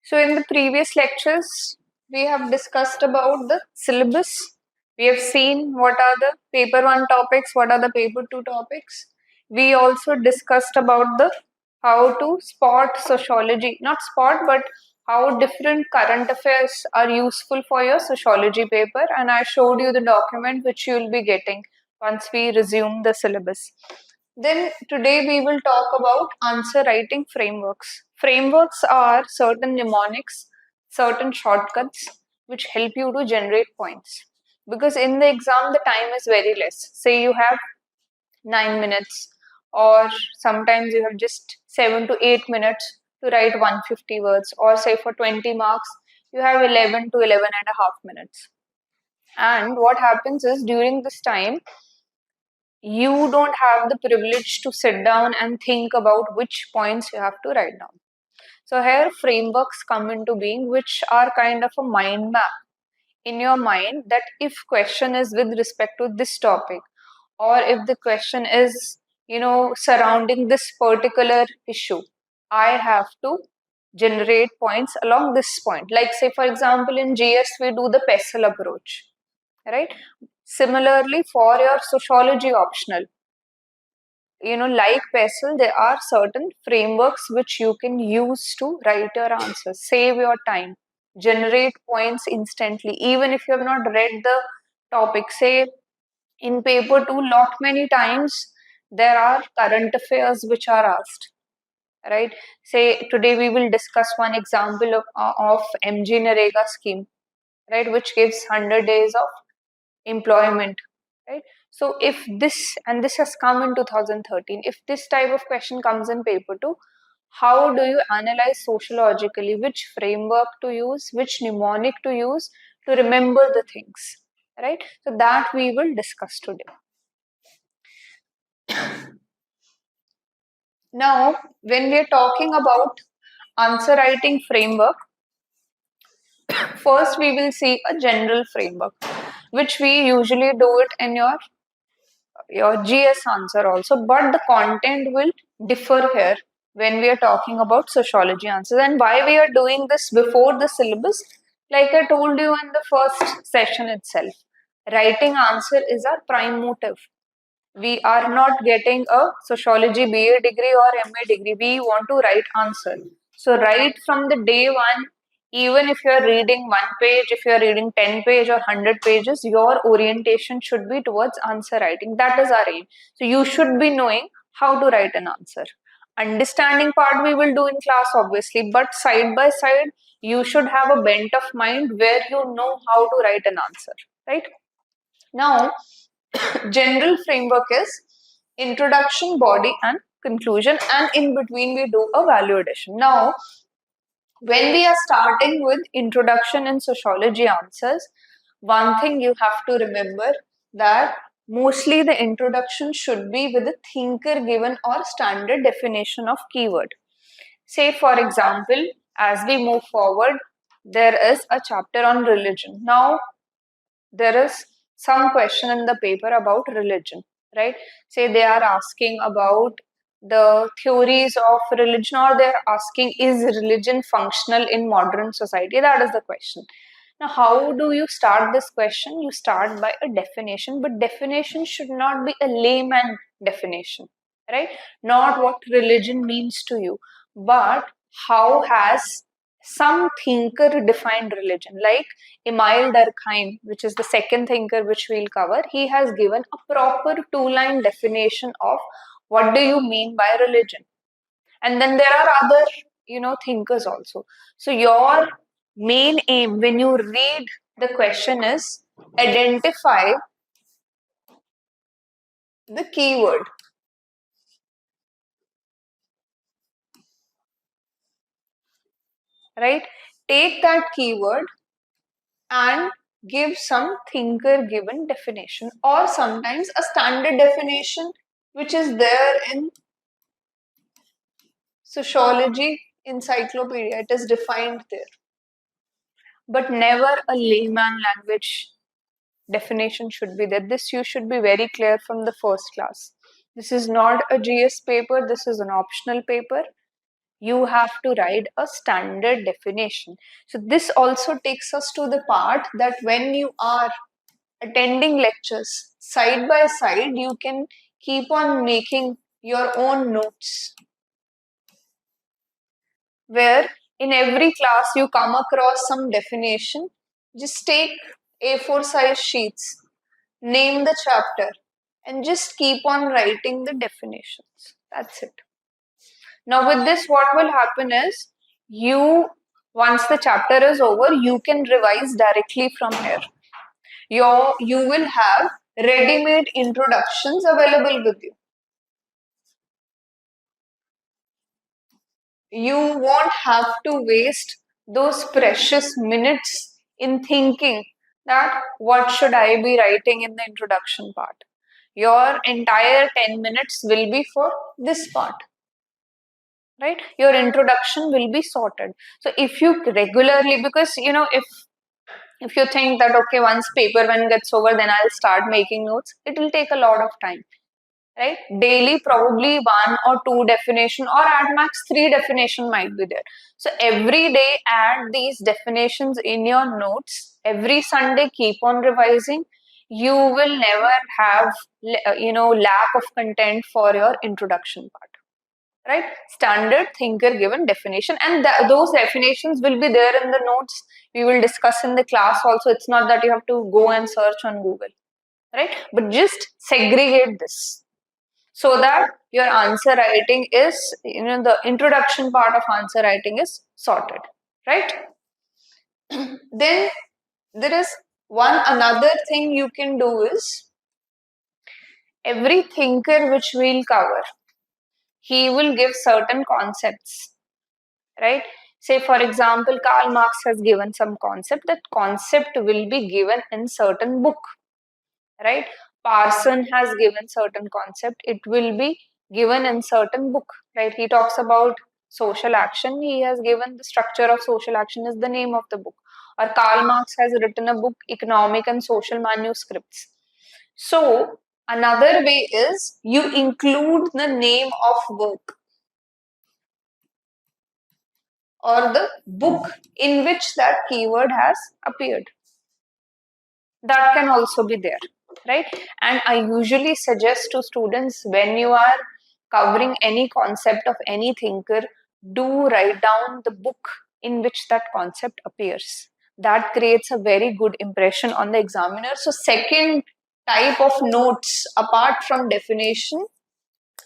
So in the previous lectures, we have discussed about the syllabus. We have seen what are the paper 1 topics, what are the paper 2 topics. We also discussed about the how to spot sociology, not spot, but how different current affairs are useful for your sociology paper, and I showed you the document which you will be getting once we resume the syllabus. Then today we will talk about answer writing frameworks. Frameworks are certain mnemonics, certain shortcuts which help you to generate points. Because in the exam the time is very less. Say you have 9 minutes, or sometimes you have just 7 to 8 minutes to write 150 words, or say for 20 marks you have 11 to 11 and a half minutes. And what happens is during this time you don't have the privilege to sit down and think about which points you have to write down. So here frameworks come into being, which are kind of a mind map in your mind that if question is with respect to this topic, or if the question is surrounding this particular issue, I have to generate points along this point. Like say for example in GS we do the PESTLE approach, right? Similarly for your sociology optional, like PESTLE, there are certain frameworks which you can use to write your answers, save your time, generate points instantly, even if you have not read the topic. Say in paper 2, lot many times there are current affairs which are asked, right? Say today we will discuss one example of MG Narega scheme, right, which gives 100 days of employment, right? So if this, and this has come in 2013, if this type of question comes in paper 2, how do you analyze sociologically, which framework to use, which mnemonic to use to remember the things, right? So that we will discuss today. Now when we are talking about answer writing framework, first we will see a general framework which we usually do it in your GS answer also, but the content will differ here when we are talking about sociology answers. And why we are doing this before the syllabus, like I told you in the first session itself, writing answer is our prime motive. We are not getting a sociology BA degree or MA degree. We want to write answer. So right from the day one, even if you are reading 1 page, if you are reading 10 page or 100 pages, your orientation should be towards answer writing. That is our aim. So you should be knowing how to write an answer. Understanding part we will do in class obviously, but side by side, you should have a bent of mind where you know how to write an answer, right? Now, general framework is introduction, body and conclusion, and in between we do a value addition. Now when we are starting with introduction and sociology answers, one thing you have to remember that mostly the introduction should be with a thinker given or standard definition of keyword. Say for example, as we move forward, there is a chapter on religion. Now there is some question in the paper about religion, right? Say they are asking about the theories of religion, or they're asking, is religion functional in modern society? That is the question. Now how do you start this question? You start by a definition, but definition should not be a layman definition, right? Not what religion means to you, but how has some thinker defined religion. Like Emile Durkheim, which is the second thinker which we'll cover, he has given a proper 2-line definition of what do you mean by religion. And then there are other, thinkers also. So your main aim when you read the question is identify the keyword. Right? Take that keyword and give some thinker given definition, or sometimes a standard definition which is there in sociology encyclopedia. It is defined there, but never a layman language definition should be there. This you should be very clear from the first class. This is not a GS paper, this is an optional paper. You have to write a standard definition. So this also takes us to the part that when you are attending lectures side by side, you can keep on making your own notes, where in every class you come across some definition. Just take A4 size sheets, name the chapter, and just keep on writing the definitions. That's it. Now, with this, what will happen is you, once the chapter is over, you can revise directly from here. You will have ready-made introductions available with you. You won't have to waste those precious minutes in thinking that what should I be writing in the introduction part. Your entire 10 minutes will be for this part, right? Your introduction will be sorted. So if you regularly, because if you think that okay, once paper one gets over, then I'll start making notes, it will take a lot of time, right? Daily, probably one or two definition, or at max three definition might be there. So every day, add these definitions in your notes. Every Sunday, keep on revising. You will never have, lack of content for your introduction part, right? Standard thinker given definition, and those definitions will be there in the notes. We will discuss in the class also. It's not that you have to go and search on Google, right? But just segregate this so that your answer writing is, the introduction part of answer writing is sorted, right? Then there is one another thing you can do is, every thinker which we'll cover, he will give certain concepts, right? Say, for example, Karl Marx has given some concept. That concept will be given in certain book, right? Parson has given certain concept. It will be given in certain book, right? He talks about social action. He has given the structure of social action is the name of the book. Or Karl Marx has written a book, Economic and Social Manuscripts. So another way is you include the name of work or the book in which that keyword has appeared. That can also be there, right? And I usually suggest to students, when you are covering any concept of any thinker, do write down the book in which that concept appears. That creates a very good impression on the examiner. So second type of notes apart from definition,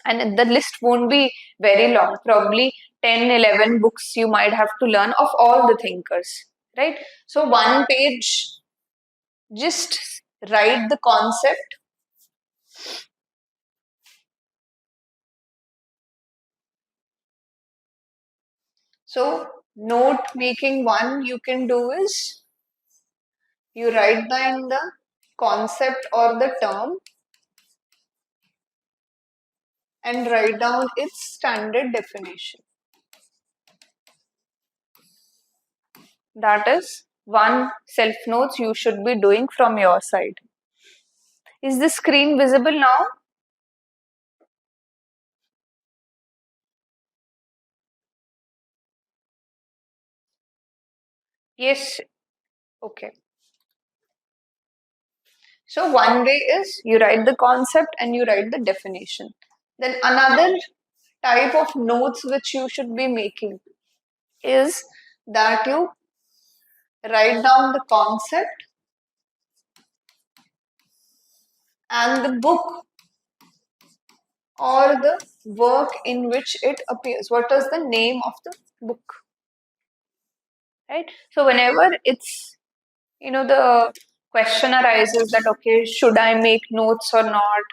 and the list won't be very long, probably 10, 11 books you might have to learn of all the thinkers, right? So one page, just write the concept. So note making one you can do is, you write down the concept or the term and write down its standard definition. That is one self notes you should be doing from your side. Is the screen visible now? Yes. Okay. So one way is you write the concept and you write the definition. Then another type of notes which you should be making is that you write down the concept and the book or the work in which it appears. What is the name of the book? Right? So whenever it's, the question arises that, okay, should I make notes or not?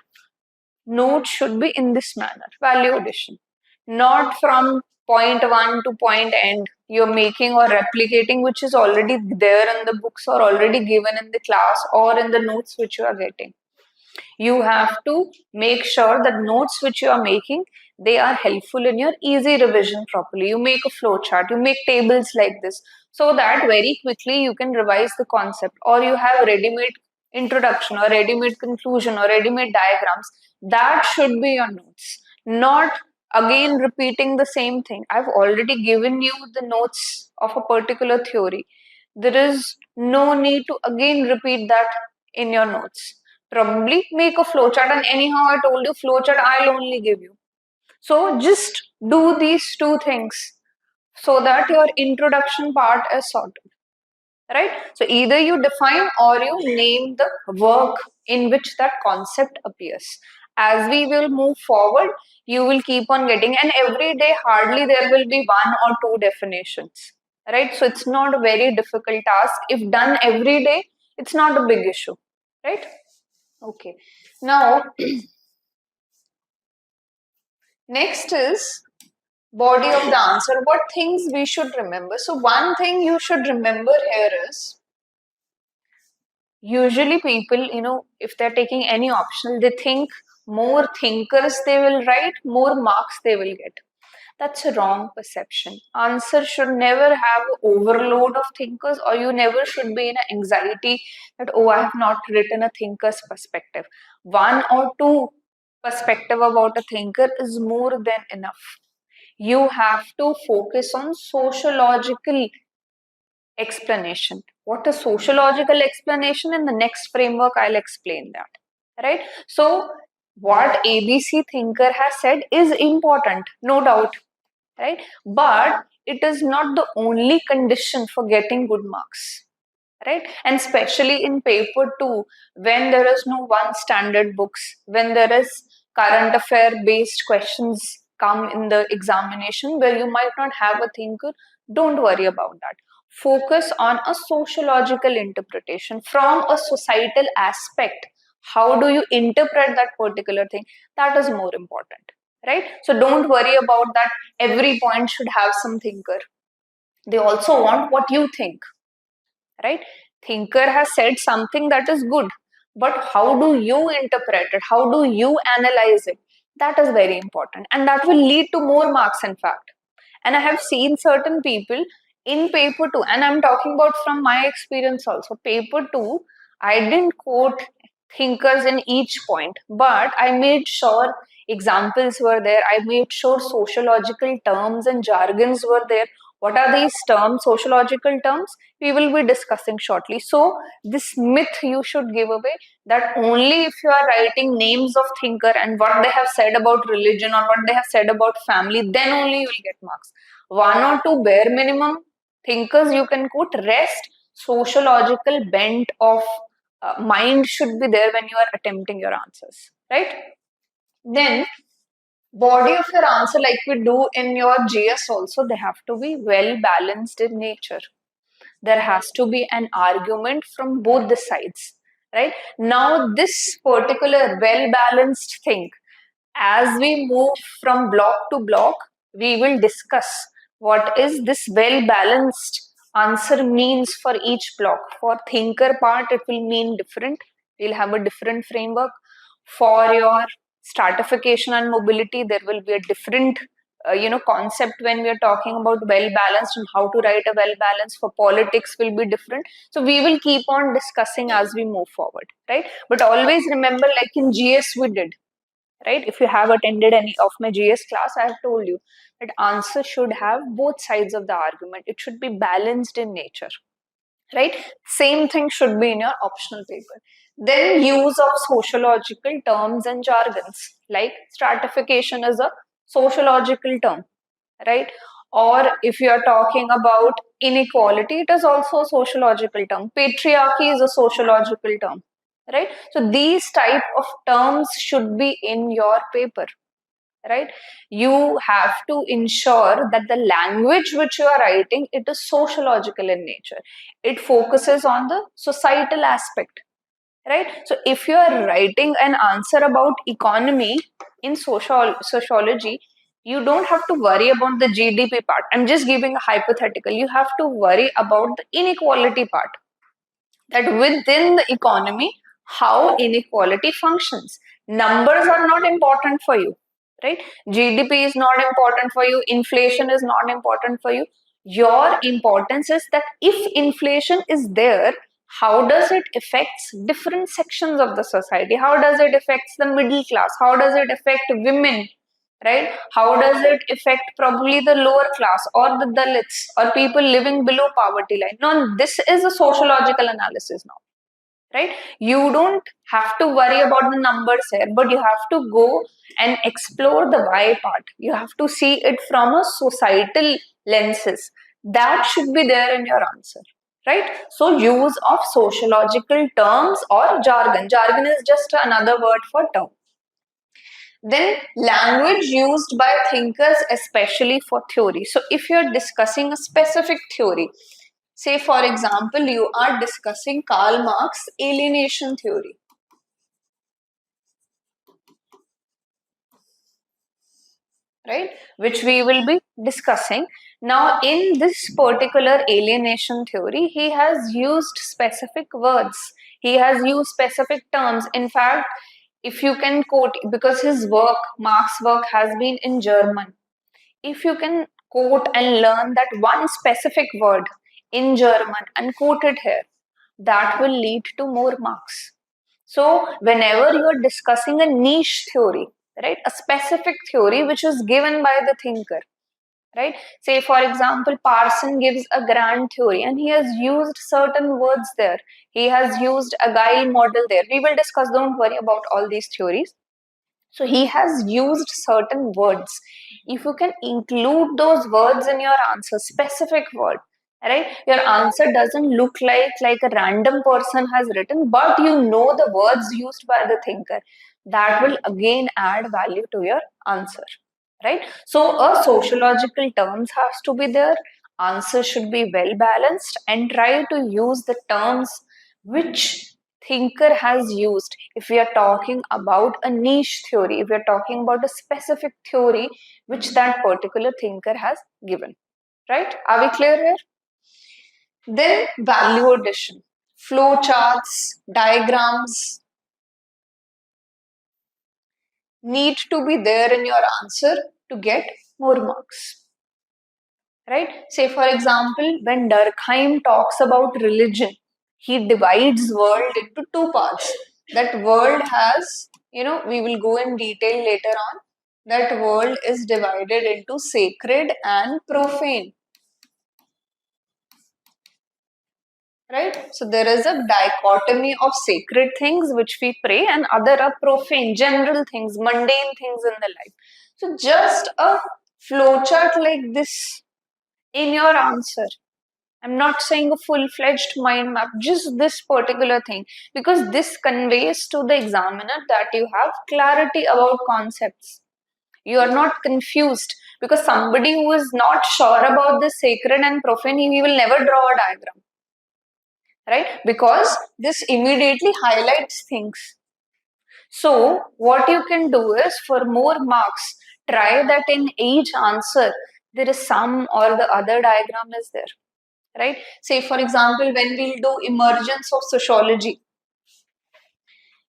Notes should be in this manner, value addition, not from point one to point end. You're making or replicating which is already there in the books or already given in the class or in the notes which you are getting. You have to make sure that notes which you are making, they are helpful in your easy revision properly. You make a flow chart, you make tables like this, so that very quickly you can revise the concept, or you have ready-made introduction or ready-made conclusion or ready-made diagrams. That should be your notes, not again repeating the same thing. I've already given you the notes of a particular theory. There is no need to again repeat that in your notes. Probably make a flowchart, and anyhow, I told you flowchart I'll only give you. So just do these two things so that your introduction part is sorted. Right? So either you define or you name the work in which that concept appears. As we will move forward, you will keep on getting, and every day hardly there will be one or two definitions. Right? So it's not a very difficult task. If done every day, it's not a big issue. Right? Okay. Now, next is body of the answer. What things we should remember? So one thing you should remember here is, usually people, if they're taking any optional, they think more thinkers they will write, more marks they will get. That's a wrong perception. Answer should never have overload of thinkers, or you never should be in anxiety that, oh, I have not written a thinker's perspective. One or two perspective about a thinker is more than enough. You have to focus on sociological explanation. What is sociological explanation? In the next framework, I'll explain that. Right? So, what ABC thinker has said is important, no doubt. Right? But it is not the only condition for getting good marks. Right? And especially in paper 2, when there is no one standard books, when there is current affair based questions come in the examination where you might not have a thinker, don't worry about that. Focus on a sociological interpretation from a societal aspect. How do you interpret that particular thing? That is more important, right? So don't worry about that. Every point should have some thinker. They also want what you think, right? Thinker has said something that is good, but how do you interpret it? How do you analyze it? That is very important, and that will lead to more marks, in fact. And I have seen certain people in paper 2, and I'm talking about from my experience also. Paper 2, I didn't quote thinkers in each point, but I made sure examples were there. I made sure sociological terms and jargons were there. What are these terms, sociological terms? We will be discussing shortly. So, this myth you should give away, that only if you are writing names of thinker and what they have said about religion or what they have said about family, then only you will get marks. One or two bare minimum thinkers you can quote, rest sociological bent of mind should be there when you are attempting your answers, right? Then body of your answer, like we do in your GS also, they have to be well balanced in nature. There has to be an argument from both the sides, right? Now this particular well balanced thing, as we move from block to block, we will discuss what is this well balanced answer means for each block. For thinker part, it will mean different. We'll have a different framework. For your stratification and mobility, there will be a different concept when we are talking about well balanced and how to write a well balanced. For politics will be different. So we will keep on discussing as we move forward, right? But always remember, like in GS we did, right? If you have attended any of my GS class, I have told you that answer should have both sides of the argument. It should be balanced in nature, right? Same thing should be in your optional paper. Then use of sociological terms and jargons, like stratification is a sociological term, right? Or if you are talking about inequality, it is also a sociological term. Patriarchy is a sociological term, right? So these type of terms should be in your paper, right? You have to ensure that the language which you are writing, it is sociological in nature. It focuses on the societal aspect, right? So if you are writing an answer about economy in sociology, you don't have to worry about the GDP part. I'm just giving a hypothetical. You have to worry about the inequality part, that within the economy, how inequality functions. Numbers are not important for you, right? GDP is not important for you. Inflation is not important for you. Your importance is that if inflation is there, how does it affects different sections of the society? How does it affects the middle class? How does it affect women? right? How does it affect probably the lower class or the Dalits or people living below poverty line? No, this is a sociological analysis now, right? You don't have to worry about the numbers here, but you have to go and explore the why part. You have to see it from a societal lenses. That should be there in your answer, right? So use of sociological terms or jargon. Jargon is just another word for term. Then language used by thinkers, especially for theory. So if you're discussing a specific theory, say for example, you are discussing Karl Marx alienation theory, right? Which we will be discussing. Now, in this particular alienation theory, he has used specific words. He has used specific terms. In fact, if you can quote, because his work, Marx's work, has been in German. If you can quote and learn that one specific word in German and quote it here, that will lead to more marks. So, whenever you are discussing a niche theory, right, a specific theory which is given by the thinker, right? Say, for example, Parson gives a grand theory and he has used certain words there. He has used a Guile model there. We will discuss, don't worry about all these theories. So he has used certain words. If you can include those words in your answer, specific word, right? Your answer doesn't look like a random person has written, but you know the words used by the thinker. That will again add value to your answer, right? So a sociological terms has to be there. Answer should be well balanced and try to use the terms which thinker has used. If we are talking about a niche theory, if we are talking about a specific theory which that particular thinker has given, right? Are we clear here? Then value addition, flow charts, diagrams need to be there in your answer to get more marks, right? Say for example, when Durkheim talks about religion, he divides world into two parts. That world has, we will go in detail later on. That world is divided into sacred and profane, right? So there is a dichotomy of sacred things which we pray and other are profane, general things, mundane things in the life. So just a flowchart like this in your answer. I'm not saying a full-fledged mind map, just this particular thing, because this conveys to the examiner that you have clarity about concepts. You are not confused, because somebody who is not sure about the sacred and profane, he will never draw a diagram, right? Because this immediately highlights things. So what you can do is, for more marks, try that in each answer, there is some or the other diagram is there. Right? Say, for example, when we'll do emergence of sociology.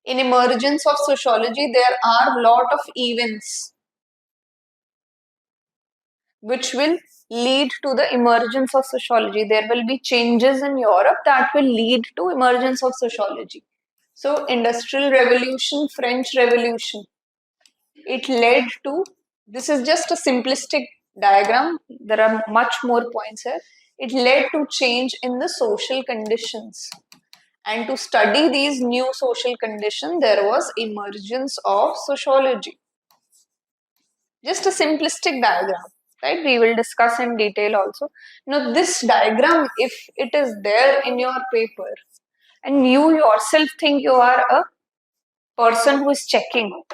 In emergence of sociology, there are a lot of events which will lead to the emergence of sociology. There will be changes in Europe that will lead to emergence of sociology. So, Industrial Revolution, French Revolution, it led to, this is just a simplistic diagram, there are much more points here. It led to change in the social conditions. And to study these new social conditions, there was emergence of sociology. Just a simplistic diagram, right? We will discuss in detail also. Now, this diagram, if it is there in your paper, and you yourself think you are a person who is checking,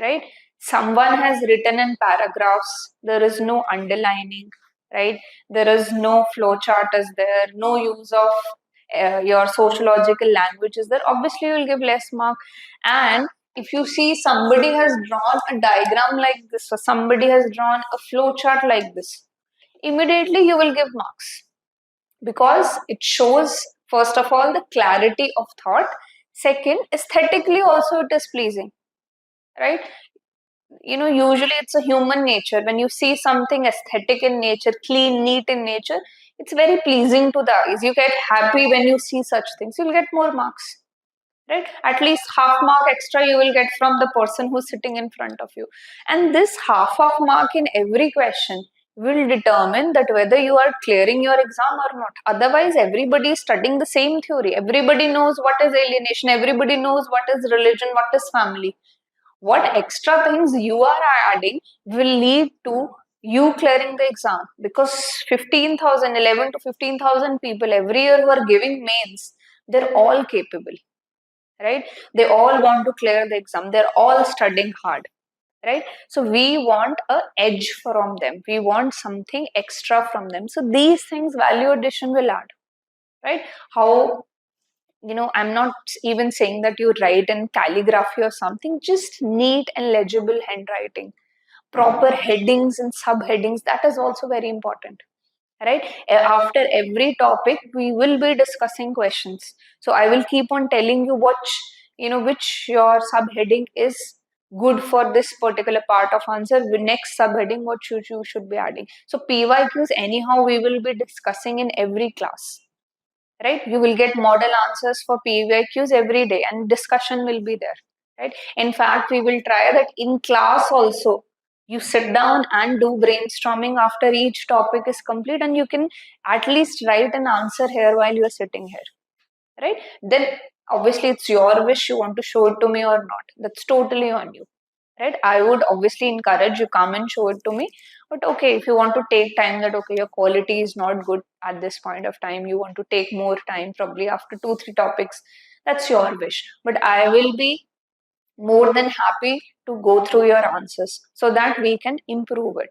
right? Someone has written in paragraphs, there is no underlining, right? There is no flowchart is there, no use of your sociological language is there. Obviously, you will give less mark. And if you see somebody has drawn a diagram like this, or somebody has drawn a flowchart like this, immediately you will give marks, because it shows, first of all, the clarity of thought. Second, aesthetically also it is pleasing, right? Usually it's a human nature. When you see something aesthetic in nature, clean, neat in nature, it's very pleasing to the eyes. You get happy when you see such things. You'll get more marks, right? At least half mark extra you will get from the person who's sitting in front of you. And this half of mark in every question will determine that whether you are clearing your exam or not. Otherwise, everybody is studying the same theory. Everybody knows what is alienation. Everybody knows what is religion, what is family. What extra things you are adding will lead to you clearing the exam, because 15,000, 11 to 15,000 people every year who are giving mains, they're all capable, right? They all want to clear the exam. They're all studying hard, right? So we want a edge from them. We want something extra from them. So these things value addition will add, right? How, I'm not even saying that you write in calligraphy or something, just neat and legible handwriting, proper headings and subheadings, that is also very important, right? After every topic, we will be discussing questions. So I will keep on telling you which your subheading is good for this particular part of answer. The next subheading, what you should be adding. So PYQs, anyhow, we will be discussing in every class, right? You will get model answers for PYQs every day and discussion will be there, right? In fact, we will try that in class also. You sit down and do brainstorming after each topic is complete, and you can at least write an answer here while you are sitting here, right? Then obviously it's your wish, you want to show it to me or not. That's totally on you, right? I would obviously encourage you, come and show it to me. But okay, if you want to take time, that okay, your quality is not good at this point of time, you want to take more time, probably after 2-3 topics, that's your wish. But I will be more than happy to go through your answers so that we can improve it,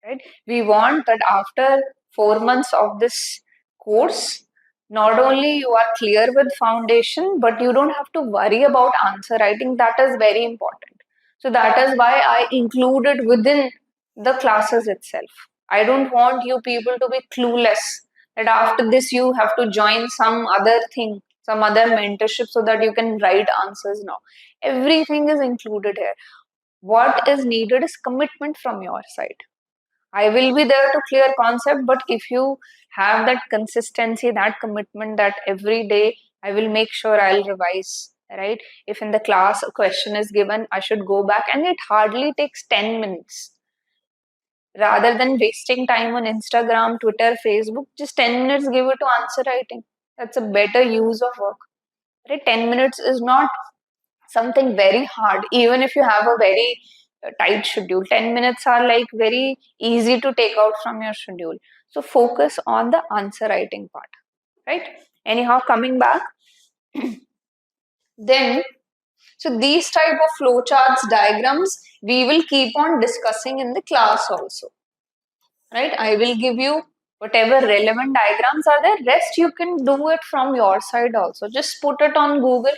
right? We want that after 4 months of this course, not only you are clear with foundation, but you don't have to worry about answer writing. That is very important. So that is why I included within the classes itself. I don't want you people to be clueless that after this you have to join some other thing, some other mentorship so that you can write answers now. Everything is included here. What is needed is commitment from your side. I will be there to clear concept, but if you have that consistency, that commitment, that every day I will make sure I'll revise, right? If in the class a question is given, I should go back, and it hardly takes 10 minutes. Rather than wasting time on Instagram, Twitter, Facebook, just 10 minutes give it to answer writing. That's a better use of work. Right? 10 minutes is not something very hard, even if you have a very tight schedule. 10 minutes are like very easy to take out from your schedule. So focus on the answer writing part, right? Anyhow, coming back, then, so these type of flowcharts, diagrams, we will keep on discussing in the class also, right? I will give you whatever relevant diagrams are there. Rest you can do it from your side also. Just put it on Google,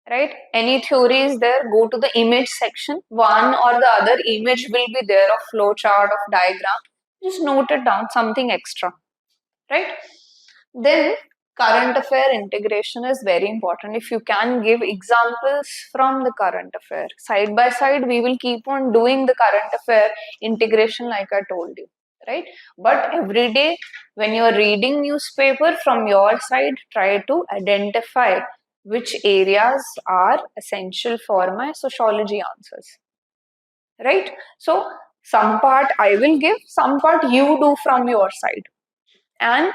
right? Any theory is there, go to the image section. One or the other image will be there of flowchart, of diagram. Just note it down, something extra, right? Then current affair integration is very important. If you can give examples from the current affair, side by side, we will keep on doing the current affair integration like I told you, right? But every day when you are reading newspaper, from your side, try to identify which areas are essential for my sociology answers, right? So some part I will give, some part you do from your side. And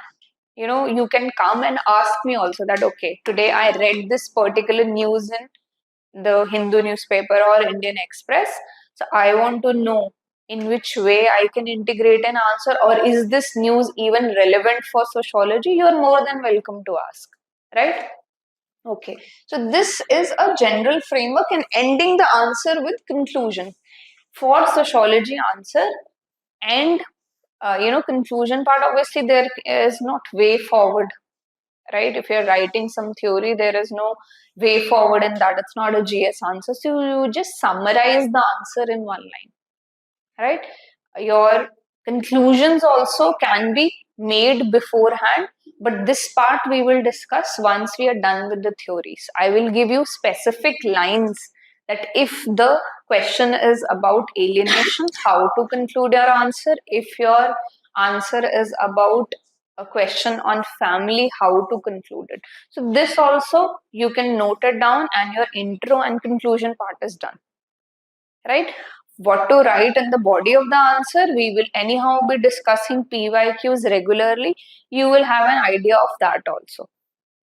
you can come and ask me also that, okay, today I read this particular news in the Hindu newspaper or Indian Express. So I want to know in which way I can integrate an answer, or is this news even relevant for sociology? You are more than welcome to ask, right? Okay, so this is a general framework, and ending the answer with conclusion for sociology answer. And conclusion part, obviously there is not way forward, right? If you're writing some theory, there is no way forward in that. It's not a GS answer. So you just summarize the answer in one line, right? Your conclusions also can be made beforehand, but this part we will discuss once we are done with the theories. I will give you specific lines that if the question is about alienation, how to conclude your answer. If your answer is about a question on family, how to conclude it. So this also you can note it down, and your intro and conclusion part is done, right? What to write in the body of the answer, we will anyhow be discussing PYQs regularly. You will have an idea of that also,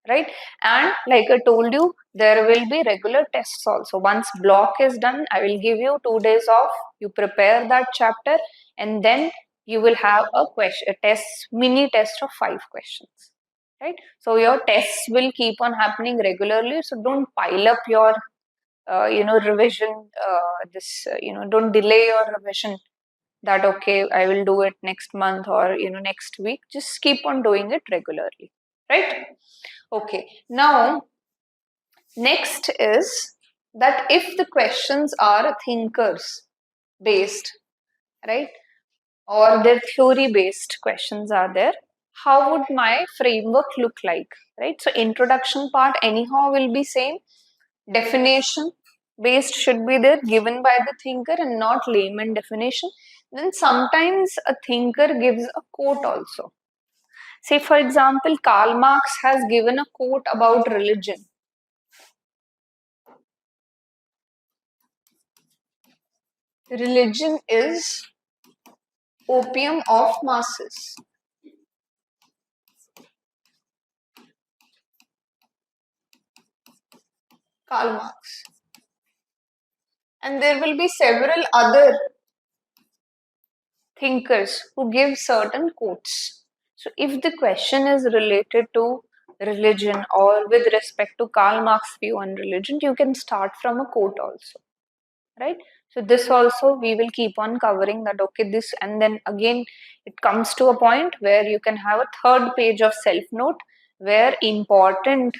right? And like I told you, there will be regular tests also. Once block is done, I will give you 2 days off. You prepare that chapter, and then you will have a test, mini test of 5 questions, right? So your tests will keep on happening regularly. So don't pile up your revision. Don't delay your revision. That okay, I will do it next month or next week. Just keep on doing it regularly, right? Okay, now next is that if the questions are thinkers based, right, or their theory based questions are there, how would my framework look like, right? So introduction part anyhow will be same. Definition based should be there, given by the thinker and not layman definition. Then sometimes a thinker gives a quote also. Say for example, Karl Marx has given a quote about religion. Religion is opium of masses. Karl Marx. And there will be several other thinkers who give certain quotes. So if the question is related to religion or with respect to Karl Marx view on religion, you can start from a quote also, right? So this also we will keep on covering that, okay, this, and then again it comes to a point where you can have a third page of self note where important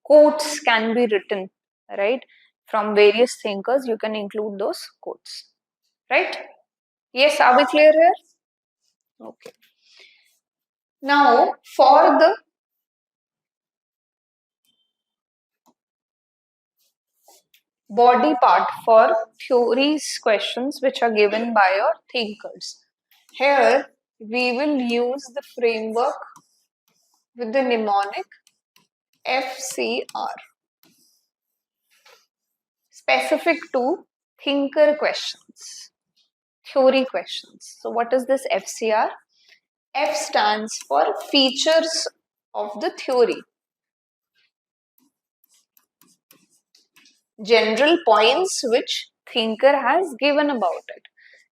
quotes can be written, right, from various thinkers. You can include those quotes, right? Yes, are we clear here? Okay. Now for the body part, for theories questions which are given by your thinkers, here we will use the framework with the mnemonic FCR, specific to thinker questions, theory questions. So what is this FCR? F stands for features of the theory, general points which thinker has given about it.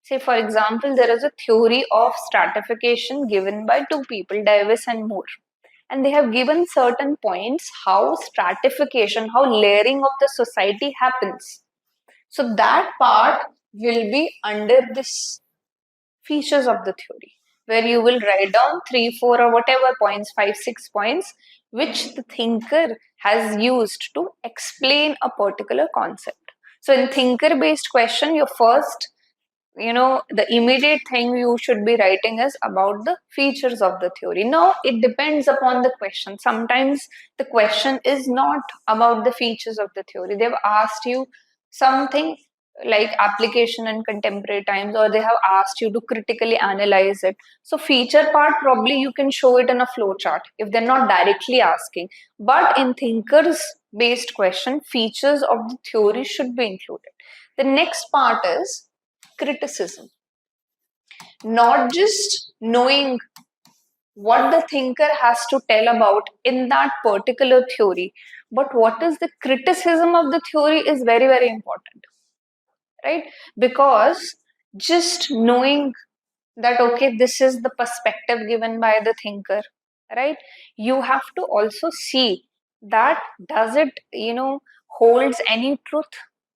Say for example, there is a theory of stratification given by two people, Davis and Moore, and they have given certain points how stratification, how layering of the society happens. So that part will be under this features of the theory, where you will write down 3, 4, or whatever points, 5, 6 points, which the thinker has used to explain a particular concept. So in thinker based question, your first, the immediate thing you should be writing is about the features of the theory. Now it depends upon the question. Sometimes the question is not about the features of the theory. They've asked you something like application in contemporary times, or they have asked you to critically analyze it. So feature part, probably you can show it in a flow chart if they're not directly asking. But in thinkers based question, features of the theory should be included. The next part is criticism. Not just knowing what the thinker has to tell about in that particular theory, but what is the criticism of the theory is very, very important, right? Because just knowing that, okay, this is the perspective given by the thinker, right? You have to also see that does it, holds any truth,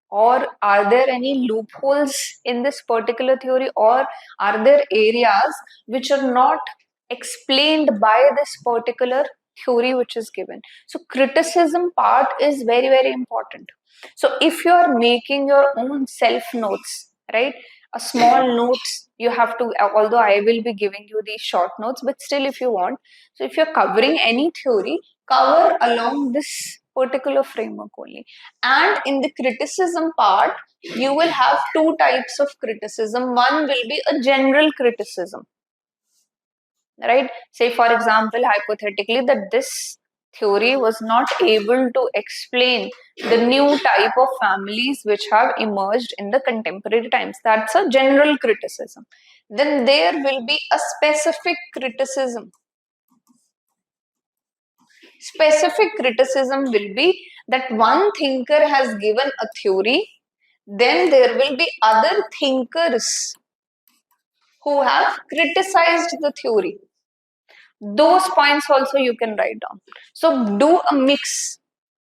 or are there any loopholes in this particular theory, or are there areas which are not explained by this particular theory which is given. So criticism part is very, very important. So if you are making your own self notes, right, a small notes you have to, although I will be giving you these short notes, but still if you want, so if you're covering any theory, cover along this particular framework only. And in the criticism part, you will have two types of criticism. One will be a general criticism, right? Say, for example, hypothetically, that this theory was not able to explain the new type of families which have emerged in the contemporary times. That's a general criticism. Then there will be a specific criticism. Specific criticism will be that one thinker has given a theory, then there will be other thinkers who have criticized the theory. Those points also you can write down. So do a mix.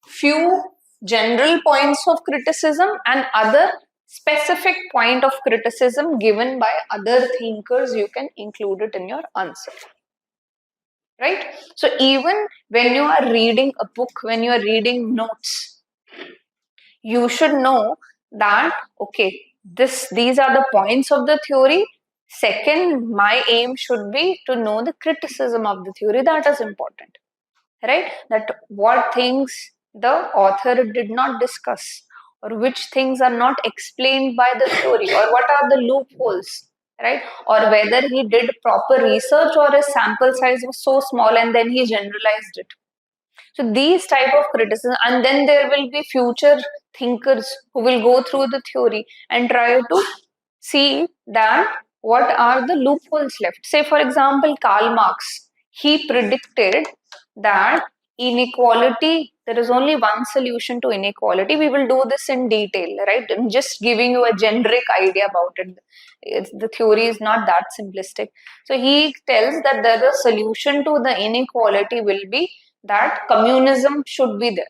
Few general points of criticism and other specific point of criticism given by other thinkers, you can include it in your answer. Right? So even when you are reading a book, when you are reading notes, you should know that, okay, these are the points of the theory. Second, my aim should be to know the criticism of the theory. That is important, right? That what things the author did not discuss, or which things are not explained by the theory, or what are the loopholes, right? Or whether he did proper research, or his sample size was so small and then he generalized it. So these type of criticism, and then there will be future thinkers who will go through the theory and try to see that what are the loopholes left. Say, for example, Karl Marx, he predicted that inequality, there is only one solution to inequality. We will do this in detail, right? I'm just giving you a generic idea about it. The theory is not that simplistic. So he tells that the solution to the inequality will be that communism should be there,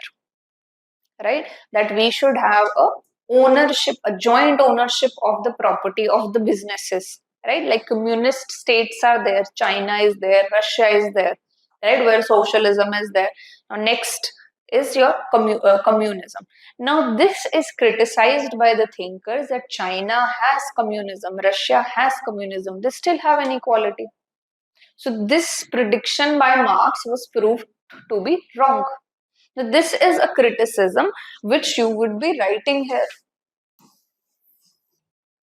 right? That we should have a joint ownership of the property of the businesses, right? Like communist states are there, China is there, Russia is there, right? Where socialism is there. Now next is your communism. Now this is criticized by the thinkers that China has communism, Russia has communism, they still have inequality. So this prediction by Marx was proved to be wrong. So this is a criticism which you would be writing here.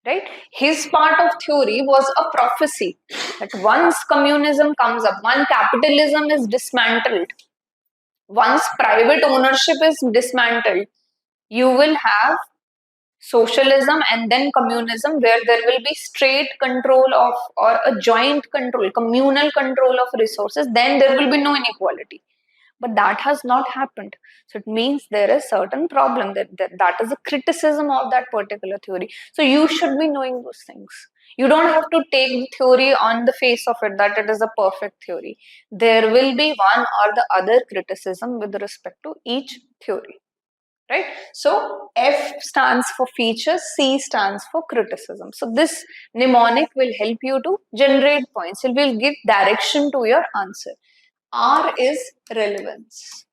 Right? His part of theory was a prophecy that once communism comes up, once capitalism is dismantled, once private ownership is dismantled, you will have socialism and then communism, where there will be straight control of, or a joint control, communal control of resources. Then there will be no inequality. But that has not happened. So it means there is certain problem, that is a criticism of that particular theory. So you should be knowing those things. You don't have to take the theory on the face of it that it is a perfect theory. There will be one or the other criticism with respect to each theory. Right? So F stands for features, C stands for criticism. So this mnemonic will help you to generate points. It will give direction to your answer. R is relevance.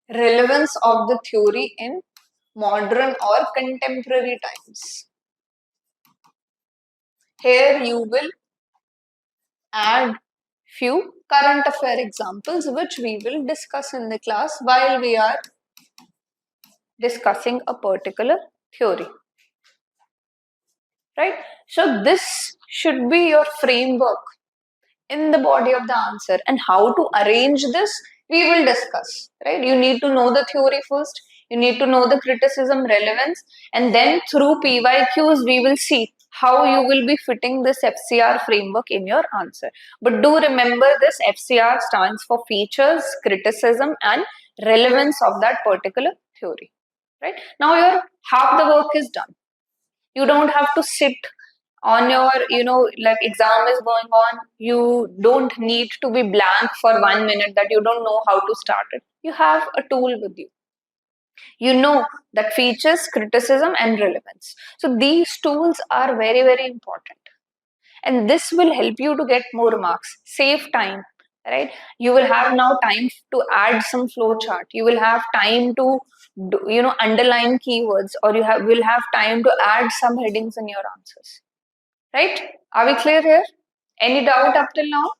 Relevance of the theory in modern or contemporary times. Here you will add few current affair examples which we will discuss in the class while we are discussing a particular theory. Right? So this should be your framework in the body of the answer, and how to arrange this we will discuss, right? You need to know the theory first, you need to know the criticism, relevance, and then through PYQs we will see how you will be fitting this FCR framework in your answer. But do remember, this FCR stands for features, criticism and relevance of that particular theory. Right? Now your half the work is done. You don't have to sit on your, like exam is going on, you don't need to be blank for 1 minute that you don't know how to start it. You have a tool with you. You know that features, criticism and relevance. So these tools are very, very important. And this will help you to get more marks, save time, right? You will have now time to add some flow chart. You will have time to underline keywords, or will have time to add some headings in your answers. Right? Are we clear here? Any doubt up till now?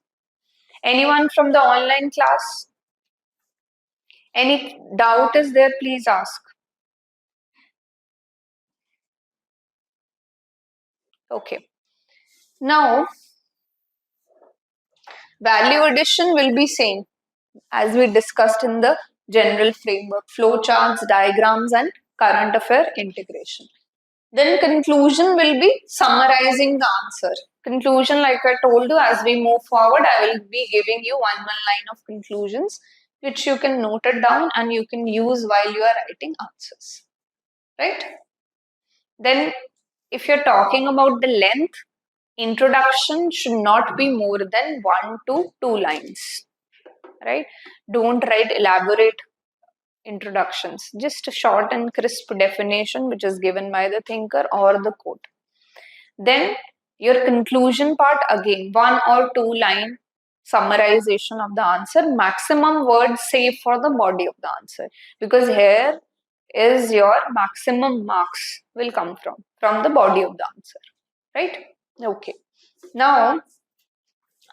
Anyone from the online class? Any doubt is there, please ask. Okay. Now, value addition will be same as we discussed in the general framework, flowcharts, diagrams, and current affair integration. Then conclusion will be summarizing the answer. Conclusion, like I told you, as we move forward, I will be giving you one line of conclusions, which you can note it down and you can use while you are writing answers. Right? Then, if you're talking about the length, introduction should not be more than 1 to 2 lines. Right? Don't write elaborate introductions, just a short and crisp definition which is given by the thinker or the quote. Then your conclusion part, again 1 or 2 line summarization of the answer, maximum words saved for the body of the answer, because here is your maximum marks will come from the body of the answer, right? Okay, now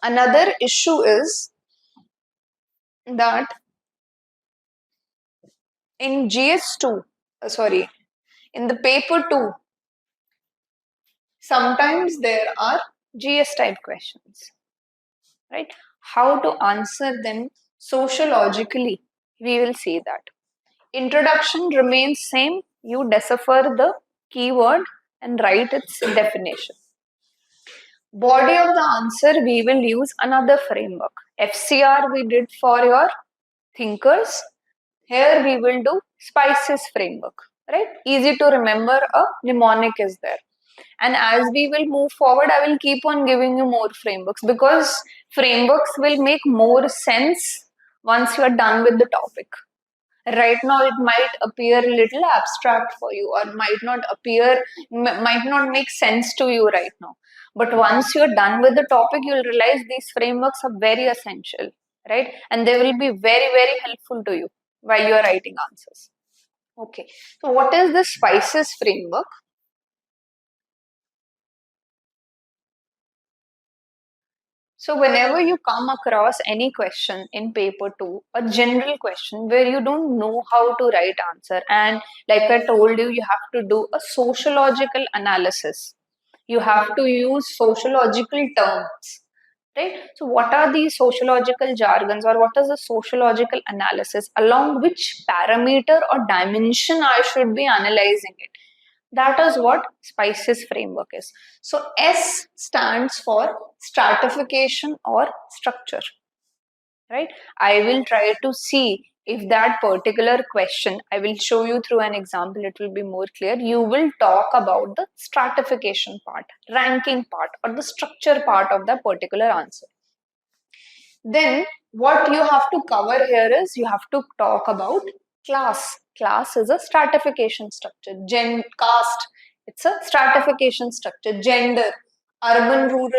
another issue is that in GS2, in the paper 2, sometimes there are GS type questions, right? How to answer them sociologically, we will see that. Introduction remains same. You decipher the keyword and write its definition. Body of the answer, we will use another framework. FCR we did for your thinkers. Here we will do Spices framework, right? Easy to remember, a mnemonic is there. And as we will move forward, I will keep on giving you more frameworks, because frameworks will make more sense once you are done with the topic. Right now, it might appear a little abstract for you, or might not make sense to you right now. But once you're done with the topic, you'll realize these frameworks are very essential, right? And they will be very, very helpful to you while you're writing answers. Okay, so what is the Spices framework? So whenever you come across any question in paper 2, a general question where you don't know how to write answer, and like I told you, you have to do a sociological analysis. You have to use sociological terms, right? So what are these sociological jargons, or what is the sociological analysis? Along which parameter or dimension I should be analyzing it? That is what Spices framework is. So S stands for stratification or structure, right? I will try to see if that particular question, I will show you through an example, it will be more clear. You will talk about the stratification part, ranking part, or the structure part of that particular answer. Then what you have to cover here is you have to talk about class. Class is a stratification structure. Caste, it's a stratification structure. Gender, urban rural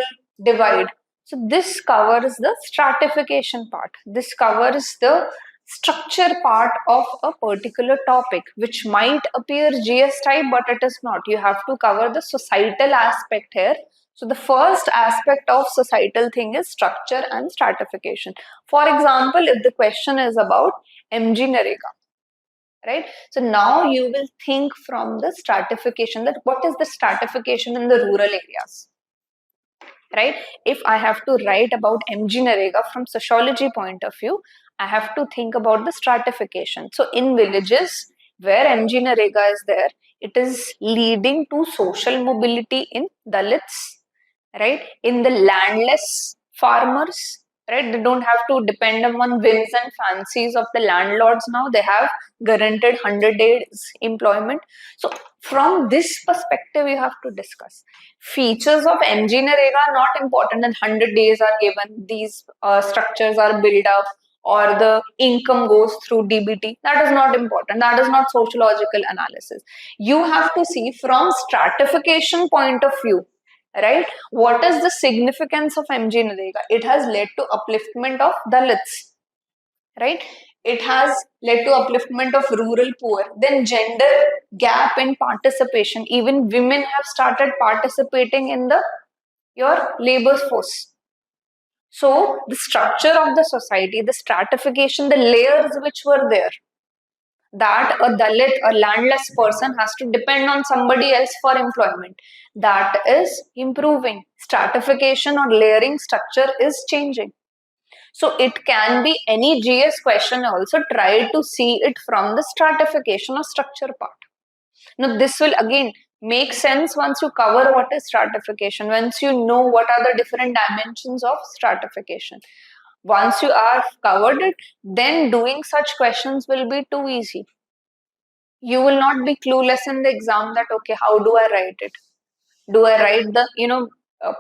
divide. So this covers the stratification part. This covers the structure part of a particular topic, which might appear GS type, but it is not. You have to cover the societal aspect here. So the first aspect of societal thing is structure and stratification. For example, if the question is about MG Narega, right? So now you will think from the stratification, that what is the stratification in the rural areas, right? If I have to write about MG Narega from sociology point of view, I have to think about the stratification. So in villages where MG Narega is there, it is leading to social mobility in Dalits, right? In the landless farmers, right? They don't have to depend upon whims and fancies of the landlords now. They have guaranteed 100 days employment. So from this perspective, you have to discuss. Features of MG Narega are not important, and 100 days are given, these structures are built up, or the income goes through DBT. That is not important. That is not sociological analysis. You have to see from stratification point of view, right? What is the significance of MG Narega? It has led to upliftment of Dalits, right? It has led to upliftment of rural poor. Then gender gap in participation. Even women have started participating in your labor force. So the structure of the society, the stratification, the layers which were there, that a Dalit, a landless person, has to depend on somebody else for employment. That is improving. Stratification or layering structure is changing. So it can be any GS question also, try to see it from the stratification or structure part. Now this will again make sense once you cover what is stratification, once you know what are the different dimensions of stratification. Once you are covered it, then doing such questions will be too easy. You will not be clueless in the exam that, okay, how do I write it? Do I write the,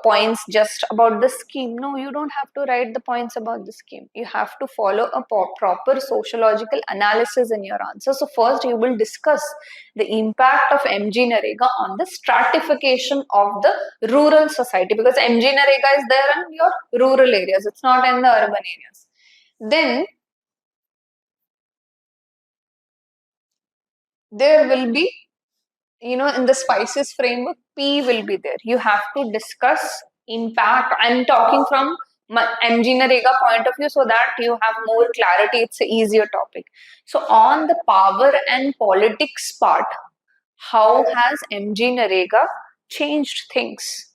points just about the scheme? No, you don't have to write the points about the scheme. You have to follow a proper sociological analysis in your answer. So first you will discuss the impact of MG Narega on the stratification of the rural society, because MG Narega is there in your rural areas. It's not in the urban areas. Then there will be, in the spices framework, P will be there. You have to discuss impact. I'm talking from MG Narega point of view so that you have more clarity. It's an easier topic. So on the power and politics part, how has MG Narega changed things?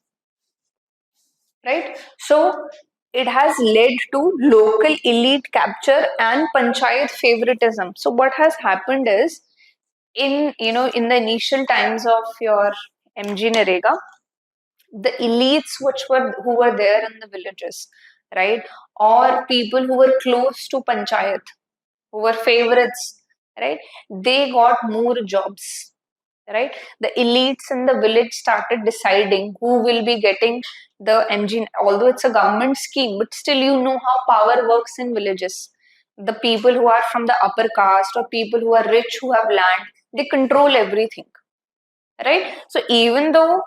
Right? So it has led to local elite capture and panchayat favoritism. So what has happened is, in the initial times of your MG Narega, the elites who were there in the villages, right, or people who were close to panchayat, who were favorites, right, they got more jobs, right. The elites in the village started deciding who will be getting the MG, although it's a government scheme, but still you know how power works in villages. The people who are from the upper caste or people who are rich, who have land, they control everything, right? So even though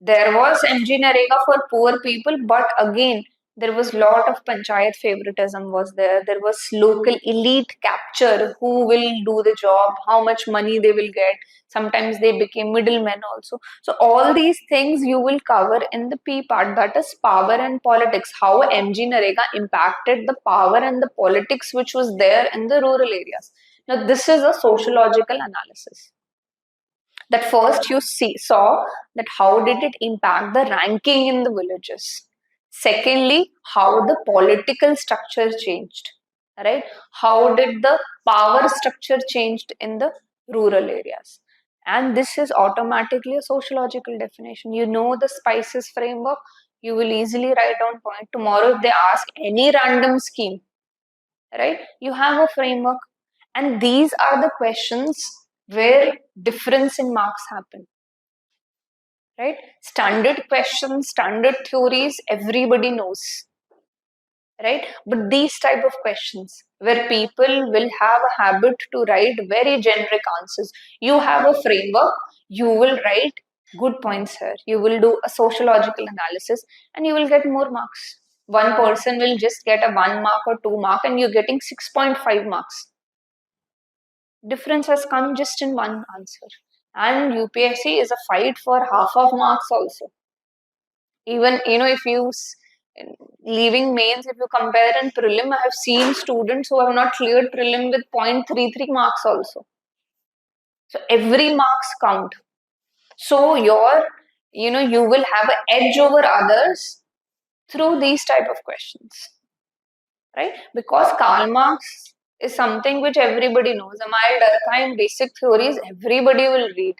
there was MG Narega for poor people, but again, there was lot of panchayat favoritism was there. There was local elite capture, who will do the job, how much money they will get. Sometimes they became middlemen also. So all these things you will cover in the P part, that is power and politics. How MG Narega impacted the power and the politics which was there in the rural areas. Now this is a sociological analysis. That first you saw that how did it impact the ranking in the villages. Secondly, how the political structure changed, right? How did the power structure changed in the rural areas? And this is automatically a sociological definition. You know the spices framework, you will easily write down point. Tomorrow if they ask any random scheme, right, you have a framework. And these are the questions where difference in marks happen, right? Standard questions, standard theories, everybody knows, right? But these type of questions where people will have a habit to write very generic answers, you have a framework, you will write good points here, you will do a sociological analysis, and you will get more marks. One person will just get a 1 mark or 2 mark, and you're getting 6.5 marks. Difference has come just in one answer. And UPSC is a fight for half of marks also. Even, if you leaving mains, if you compare in prelim, I have seen students who have not cleared prelim with 0.33 marks also. So every marks count. So you will have an edge over others through these type of questions, right? Because Karl Marx is something which everybody knows. Amal Durkheim basic theories, everybody will read.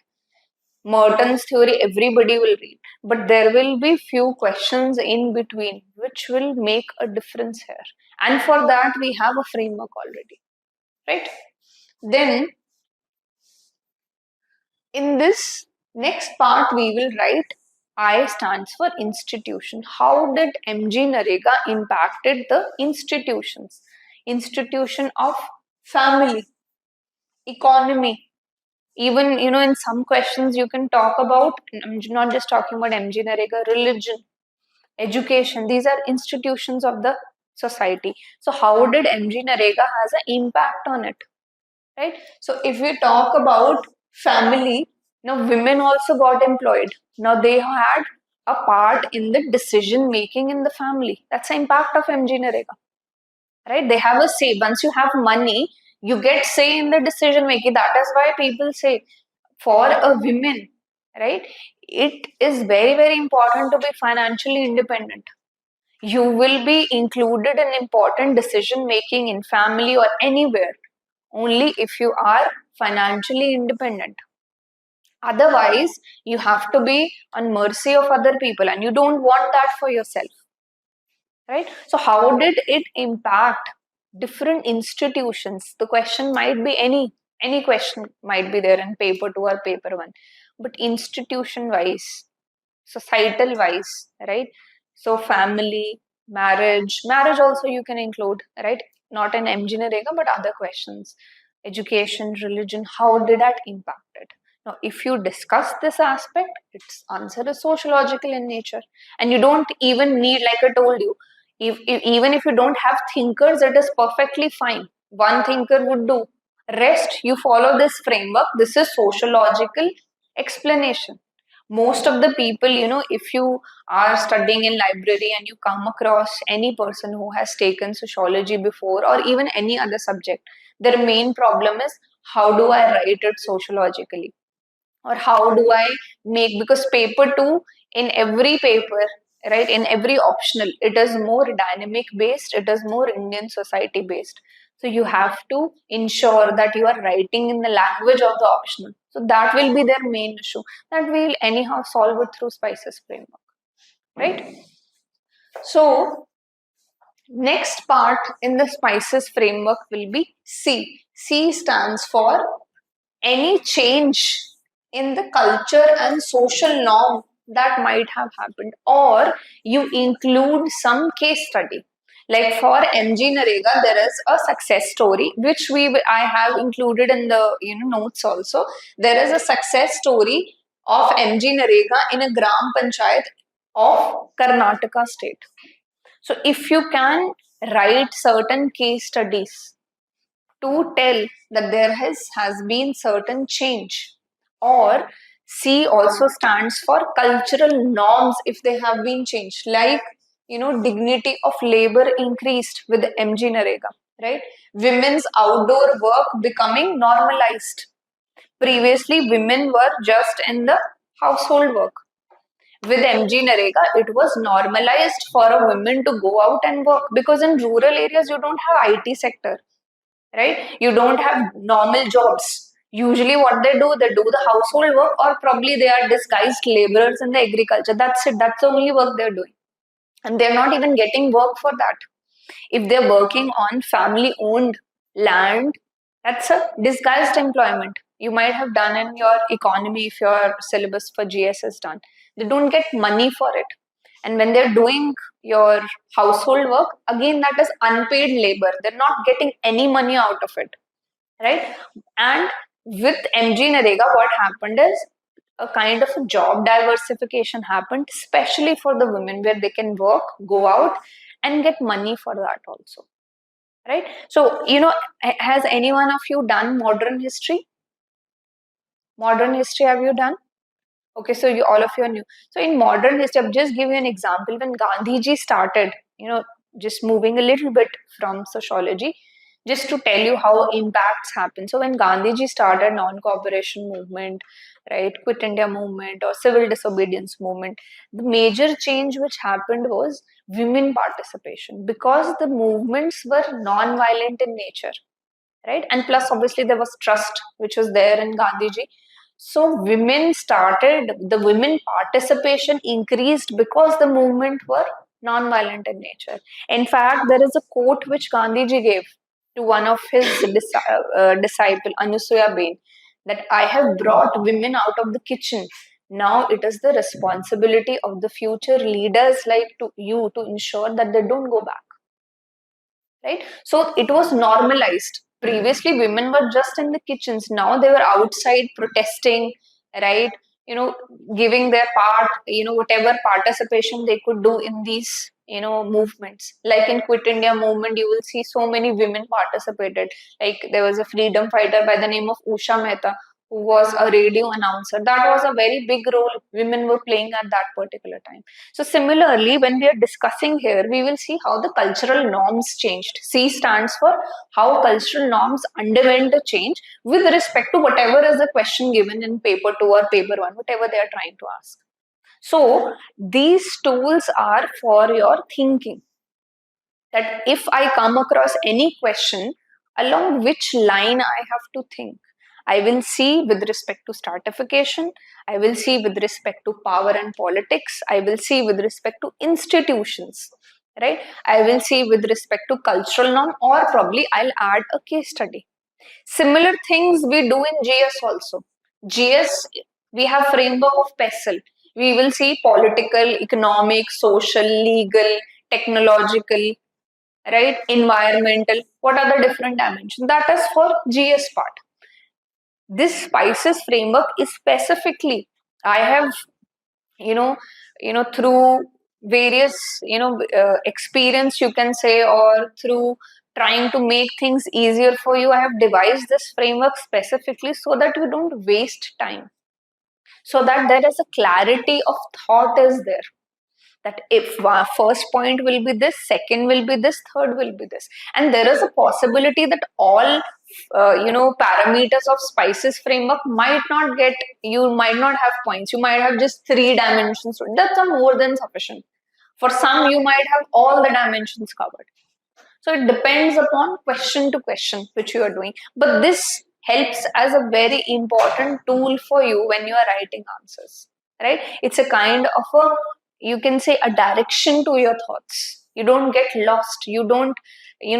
Merton's theory, everybody will read. But there will be few questions in between which will make a difference here. And for that, we have a framework already, right? Then, in this next part, we will write I stands for institution. How did MG Narega impacted the institutions? Institution of family, economy. Even, in some questions you can talk about, I'm not just talking about MG Narega, religion, education. These are institutions of the society. So how did MG Narega has an impact on it, right? So if we talk about family, women also got employed. Now they had a part in the decision making in the family. That's the impact of MG Narega, right? They have a say. Once you have money, You get say in the decision making. That is why people say for a woman, right, it is very, very important to be financially independent. You will be included in important decision making in family or anywhere only if you are financially independent. Otherwise, you have to be on mercy of other people, and you don't want that for yourself, right? So how did it impact different institutions? The question might be any question might be there in paper 2 or paper 1, but institution wise, societal wise, right? So family, marriage also you can include, right? Not in MG Narega, but other questions, education, religion, how did that impact it? Now if you discuss this aspect, its answer is sociological in nature, and you don't even need, like I told you, even if you don't have thinkers, it is perfectly fine. One thinker would do, rest you follow this framework. This is sociological explanation. Most of the people, if you are studying in library and you come across any person who has taken sociology before or even any other subject, their main problem is, how do I write it sociologically, or how do I make, because paper 2, in every paper, right, in every optional, it is more dynamic based, it is more Indian society based. So you have to ensure that you are writing in the language of the optional. So that will be their main issue. That we'll anyhow solve it through Spices framework, right? So next part in the Spices framework will be C. C stands for any change in the culture and social norm that might have happened, or you include some case study. Like for MG Narega, there is a success story which I have included in the notes also. There is a success story of MG Narega in a Gram Panchayat of Karnataka state. So if you can write certain case studies to tell that there has been certain change, or C also stands for cultural norms if they have been changed, like dignity of labor increased with MG Narega, right? Women's outdoor work becoming normalized. Previously women were just in the household work. With MG Narega, it was normalized for a woman to go out and work, because in rural areas you don't have IT sector, right? You don't have normal jobs. Usually what they do the household work, or probably they are disguised laborers in the agriculture. That's it. That's the only work they're doing. And they're not even getting work for that. If they're working on family owned land, that's a disguised employment. You might have done in your economy if your syllabus for GS is done. They don't get money for it. And when they're doing your household work, again, that is unpaid labor. They're not getting any money out of it, right? And with MG Narega, what happened is a kind of a job diversification happened, especially for the women, where they can work, go out, and get money for that also, right? So, has any one of you done modern history? Modern history, have you done? Okay, so all of you are new. So in modern history, I'll just give you an example. When Gandhiji started, just moving a little bit from sociology, just to tell you how impacts happen. So when Gandhiji started non-cooperation movement, right, Quit India movement or civil disobedience movement, the major change which happened was women participation, because the movements were non-violent in nature, right? And plus, obviously, there was trust which was there in Gandhiji. So the women participation increased because the movement were non-violent in nature. In fact, there is a quote which Gandhiji gave to one of his disciple, Anusuya Bain, that I have brought women out of the kitchen. Now it is the responsibility of the future leaders like you to ensure that they don't go back. Right? So it was normalized. Previously, women were just in the kitchens. Now they were outside protesting, right? Giving their part, whatever participation they could do in these, movements. Like in Quit India movement, you will see so many women participated. Like there was a freedom fighter by the name of Usha Mehta who was a radio announcer. That was a very big role women were playing at that particular time. So similarly, when we are discussing here, we will see how the cultural norms changed. C stands for how cultural norms underwent a change with respect to whatever is the question given in paper 2 or paper 1, whatever they are trying to ask. So these tools are for your thinking. That if I come across any question, along which line I have to think. I will see with respect to stratification, I will see with respect to power and politics, I will see with respect to institutions, right? I will see with respect to cultural norm, or probably I'll add a case study. Similar things we do in GS also. GS, we have framework of PESTLE. We will see political, economic, social, legal, technological, right? Environmental. What are the different dimensions? That is for GS part. This spices framework is specifically, I have, you know, through various, experience, you can say, or through trying to make things easier for you, I have devised this framework specifically so that you don't waste time, so that there is a clarity of thought is there, that if first point will be this, second will be this, third will be this, and there is a possibility that all parameters of spices framework might not get, you might not have points, you might have just 3 dimensions. That's a more than sufficient. For some you might have all the dimensions covered. So it depends upon question to question which you are doing, but this helps as a very important tool for you when you are writing answers, right? It's a kind of a, you can say, a direction to your thoughts. You don't get lost, you don't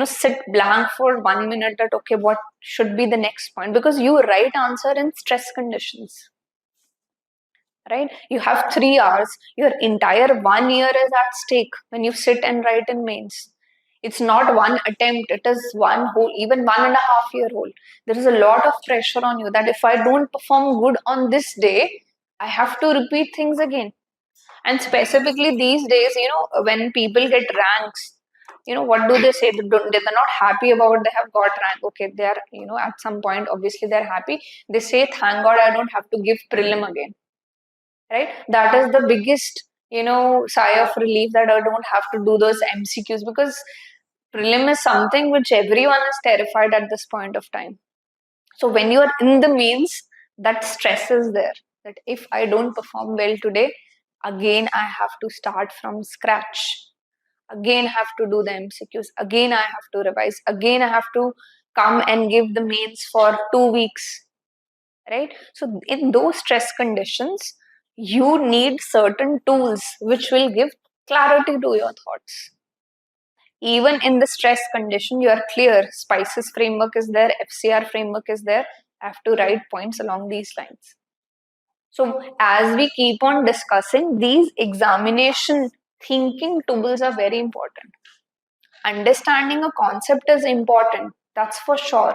sit blank for 1 minute that okay, what should be the next point, because you write answer in stress conditions, right? You have 3 hours, your entire 1 year is at stake when you sit and write in mains. It's not one attempt, it is one whole, even 1.5 year old. There is a lot of pressure on you that if I don't perform good on this day, I have to repeat things again. And specifically these days, when people get ranks, what do they say? They're not happy about they have got rank. Okay, they are, at some point, obviously they're happy. They say, thank God I don't have to give prelim again. Right? That is the biggest, sigh of relief, that I don't have to do those MCQs, because prelim is something which everyone is terrified at this point of time. So when you are in the mains, that stress is there. That if I don't perform well today, again I have to start from scratch. Again I have to do the MCQs. Again I have to revise. Again I have to come and give the mains for 2 weeks. Right? So in those stress conditions, you need certain tools which will give clarity to your thoughts. Even in the stress condition, you are clear. Spices framework is there, FCR framework is there. I have to write points along these lines. So as we keep on discussing, these examination thinking tools are very important. Understanding a concept is important, that's for sure.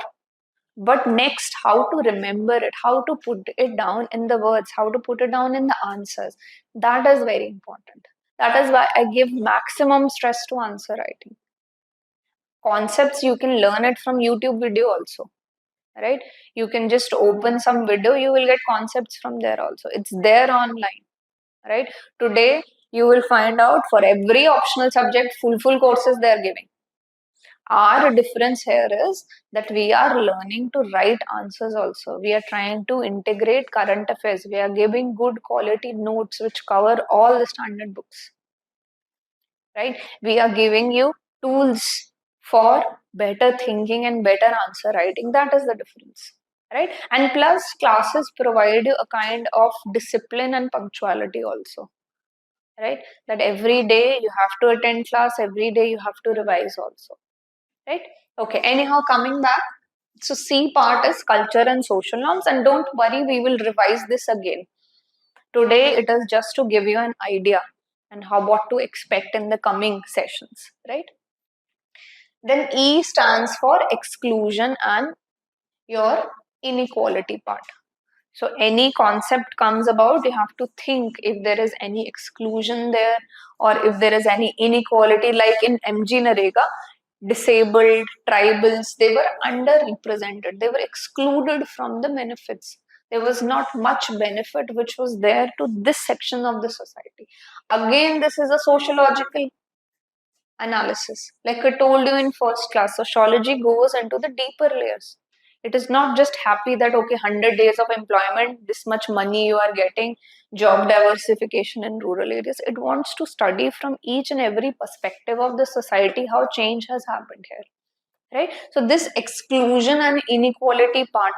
But next, how to remember it, how to put it down in the words, how to put it down in the answers, that is very important. That is why I give maximum stress to answer writing. Concepts, you can learn it from YouTube video also, right? You can just open some video, you will get concepts from there also. It's there online, right? Today, you will find out for every optional subject, full courses they are giving. Our difference here is that we are learning to write answers also. We are trying to integrate current affairs. We are giving good quality notes which cover all the standard books. Right? We are giving you tools for better thinking and better answer writing. That is the difference. Right? And plus, classes provide you a kind of discipline and punctuality also. Right? That every day you have to attend class, every day you have to revise also. Right? Okay, anyhow, coming back. So C part is culture and social norms, and don't worry, we will revise this again. Today it is just to give you an idea and how what to expect in the coming sessions, right? Then E stands for exclusion and your inequality part. So any concept comes about, you have to think if there is any exclusion there or if there is any inequality, like in MG Narega, disabled, tribals, they were underrepresented. They were excluded from the benefits. There was not much benefit which was there to this section of the society. Again, this is a sociological analysis. Like I told you in first class, sociology goes into the deeper layers. It is not just happy that, okay, 100 days of employment, this much money you are getting, job diversification in rural areas. It wants to study from each and every perspective of the society how change has happened here. Right? So, this exclusion and inequality part,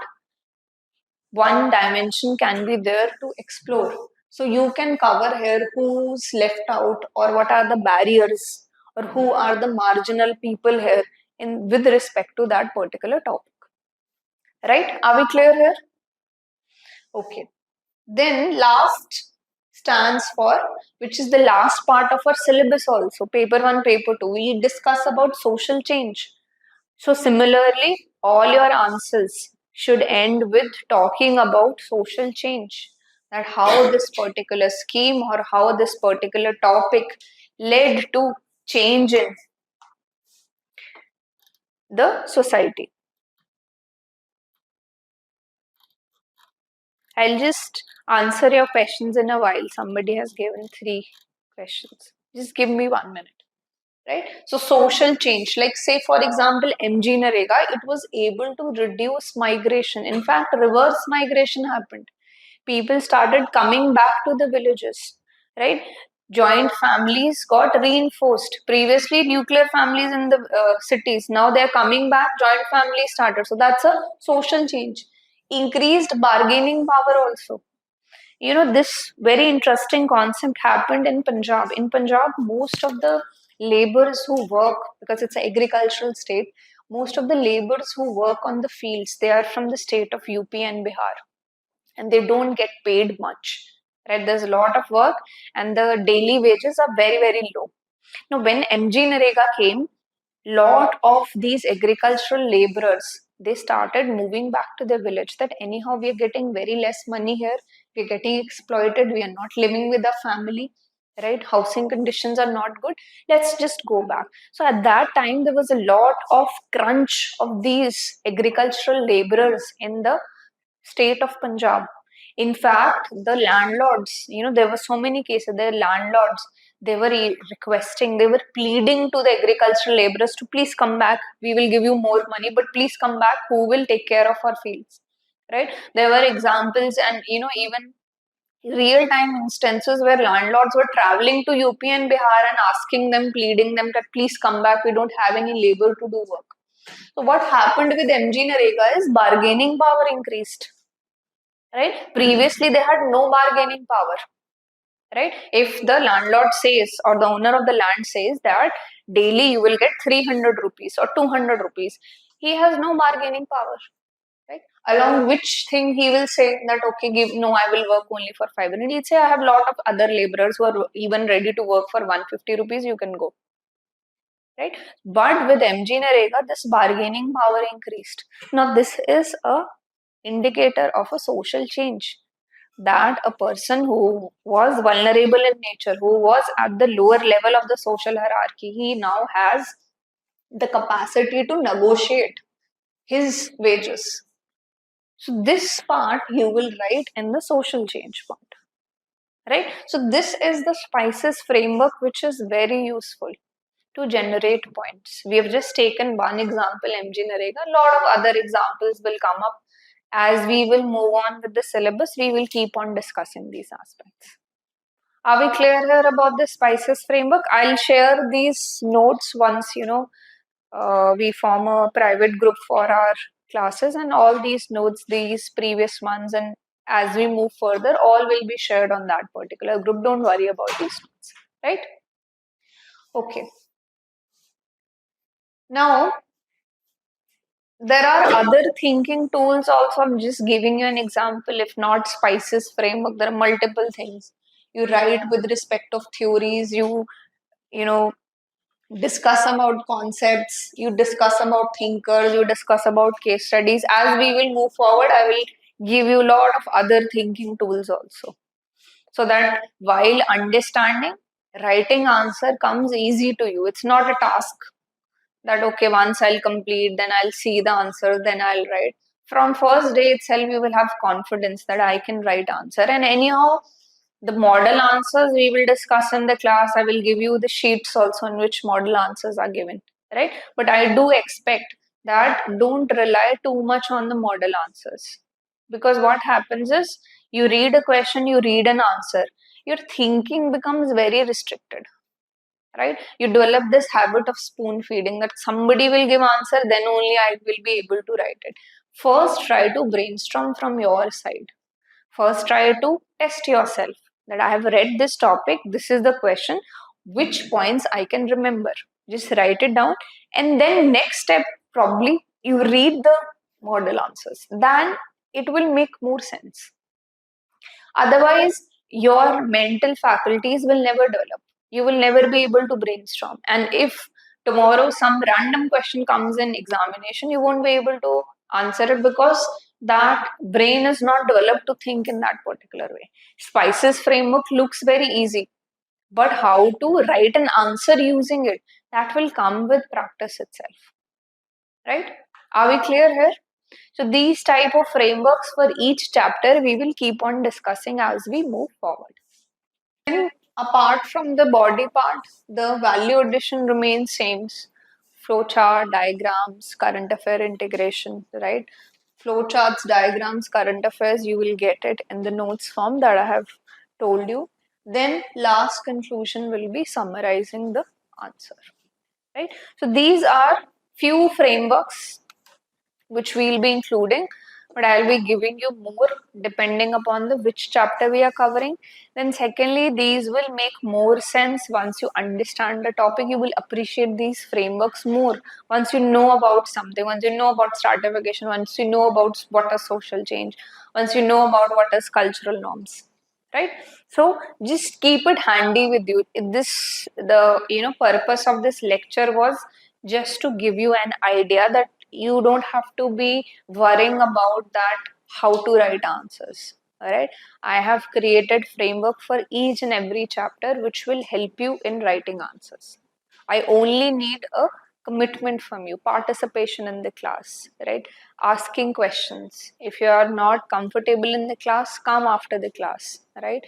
one dimension can be there to explore. So you can cover here who's left out or what are the barriers or who are the marginal people here in with respect to that particular topic. Right? Are we clear here? Okay. Then last stands for, which is the last part of our syllabus also, paper 1, paper 2. We discuss about social change. So similarly, all your answers should end with talking about social change, that how this particular scheme or how this particular topic led to change in the society. I'll just answer your questions in a while. Somebody has given 3 questions. Just give me 1 minute. Right? So social change, like say for example, MG Narega, it was able to reduce migration. In fact, reverse migration happened. People started coming back to the villages, right? Joint families got reinforced. Previously, nuclear families in the cities. Now they're coming back. Joint families started. So that's a social change. Increased bargaining power also. You know, this very interesting concept happened in Punjab. In Punjab, most of the laborers who work, because it's an agricultural state, most of the laborers who work on the fields, they are from the state of UP and Bihar, and they don't get paid much. Right? There's a lot of work, and the daily wages are very, very low. Now, when MG Narega came, lot of these agricultural laborers, they started moving back to their village, that anyhow we are getting very less money here, we're getting exploited, we are not living with our family, right? Housing conditions are not good, let's just go back. So at that time there was a lot of crunch of these agricultural laborers in the state of Punjab. In fact, the landlords, you know, there were so many cases, the landlords, they were requesting, they were pleading to the agricultural laborers to please come back. We will give you more money, but please come back. Who will take care of our fields? Right? There were examples, and you know, even real time instances where landlords were traveling to UP and Bihar and asking them, pleading them that please come back. We don't have any labor to do work. So what happened with MG Narega is bargaining power increased. Right? Previously, they had no bargaining power. Right? If the landlord says or the owner of the land says that daily you will get 300 rupees or 200 rupees, he has no bargaining power. Right? Along which thing he will say that, okay, I will work only for 500. He'd say, I have a lot of other laborers who are even ready to work for 150 rupees, you can go. Right? But with MG Narega, this bargaining power increased. Now, this is a indicator of a social change, that a person who was vulnerable in nature, who was at the lower level of the social hierarchy, he now has the capacity to negotiate his wages. So this part you will write in the social change part. Right? So this is the SPICES framework, which is very useful to generate points. We have just taken one example, MG Narega. A lot of other examples will come up. As we will move on with the syllabus, we will keep on discussing these aspects. Are we clear here about the SPICES framework? I'll share these notes once, we form a private group for our classes, and all these notes, these previous ones, and as we move further, all will be shared on that particular group. Don't worry about these notes, right? Okay. Now, there are other thinking tools also. I'm just giving you an example. If not SPICES framework, there are multiple things. You write with respect of theories, you know, discuss about concepts, you discuss about thinkers, you discuss about case studies. As we will move forward, I will give you a lot of other thinking tools also. So that while understanding, writing answer comes easy to you. It's not a task that, okay, once I'll complete, then I'll see the answer, then I'll write. from first day itself you will have confidence that I can write answer. And anyhow, the model answers we will discuss in the class. I will give you the sheets also in which model answers are given, right? But I do expect that don't rely too much on the model answers, because what happens is you read a question, you read an answer, your thinking becomes very restricted, right? You develop this habit of spoon feeding, that somebody will give answer, then only I will be able to write it. First, try to brainstorm from your side. First, try to test yourself that I have read this topic, this is the question, which points I can remember. Just write it down, and then next step, probably you read the model answers. Then it will make more sense. Otherwise, your mental faculties will never develop. You will never be able to brainstorm. And if tomorrow some random question comes in examination, you won't be able to answer it, because that brain is not developed to think in that particular way. Spices framework looks very easy, but how to write an answer using it, that will come with practice itself. Right? Are we clear here? So these type of frameworks for each chapter we will keep on discussing as we move forward. And apart from the body part, the value addition remains same. Flowchart, diagrams, current affair integration, right? Flowcharts, diagrams, current affairs, you will get it in the notes form that I have told you. Then last conclusion will be summarizing the answer, right? So these are few frameworks which we'll be including, but I'll be giving you more depending upon the which chapter we are covering. Then secondly, these will make more sense once you understand the topic. You will appreciate these frameworks more once you know about something, once you know about stratification, once you know about what is social change, once you know about what is cultural norms, right? So just keep it handy with you. This the purpose of this lecture was just to give you an idea that you don't have to be worrying about that how to write answers. All right, I have created framework for each and every chapter which will help you in writing answers. I only need a commitment from you, participation in the class, right? Asking questions. If you are not comfortable in the class, come after the class, right?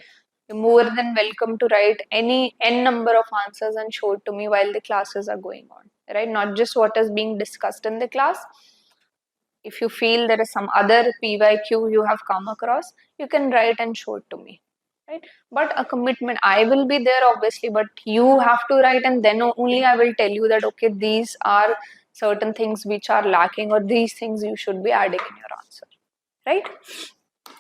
You're more than welcome to write any n number of answers and show it to me while the classes are going on, right? Not just what is being discussed in the class. If you feel there is some other PYQ you have come across, you can write and show it to me, right? But a commitment, I will be there obviously, but you have to write, and then only I will tell you that okay, these are certain things which are lacking, or these things you should be adding in your answer, right?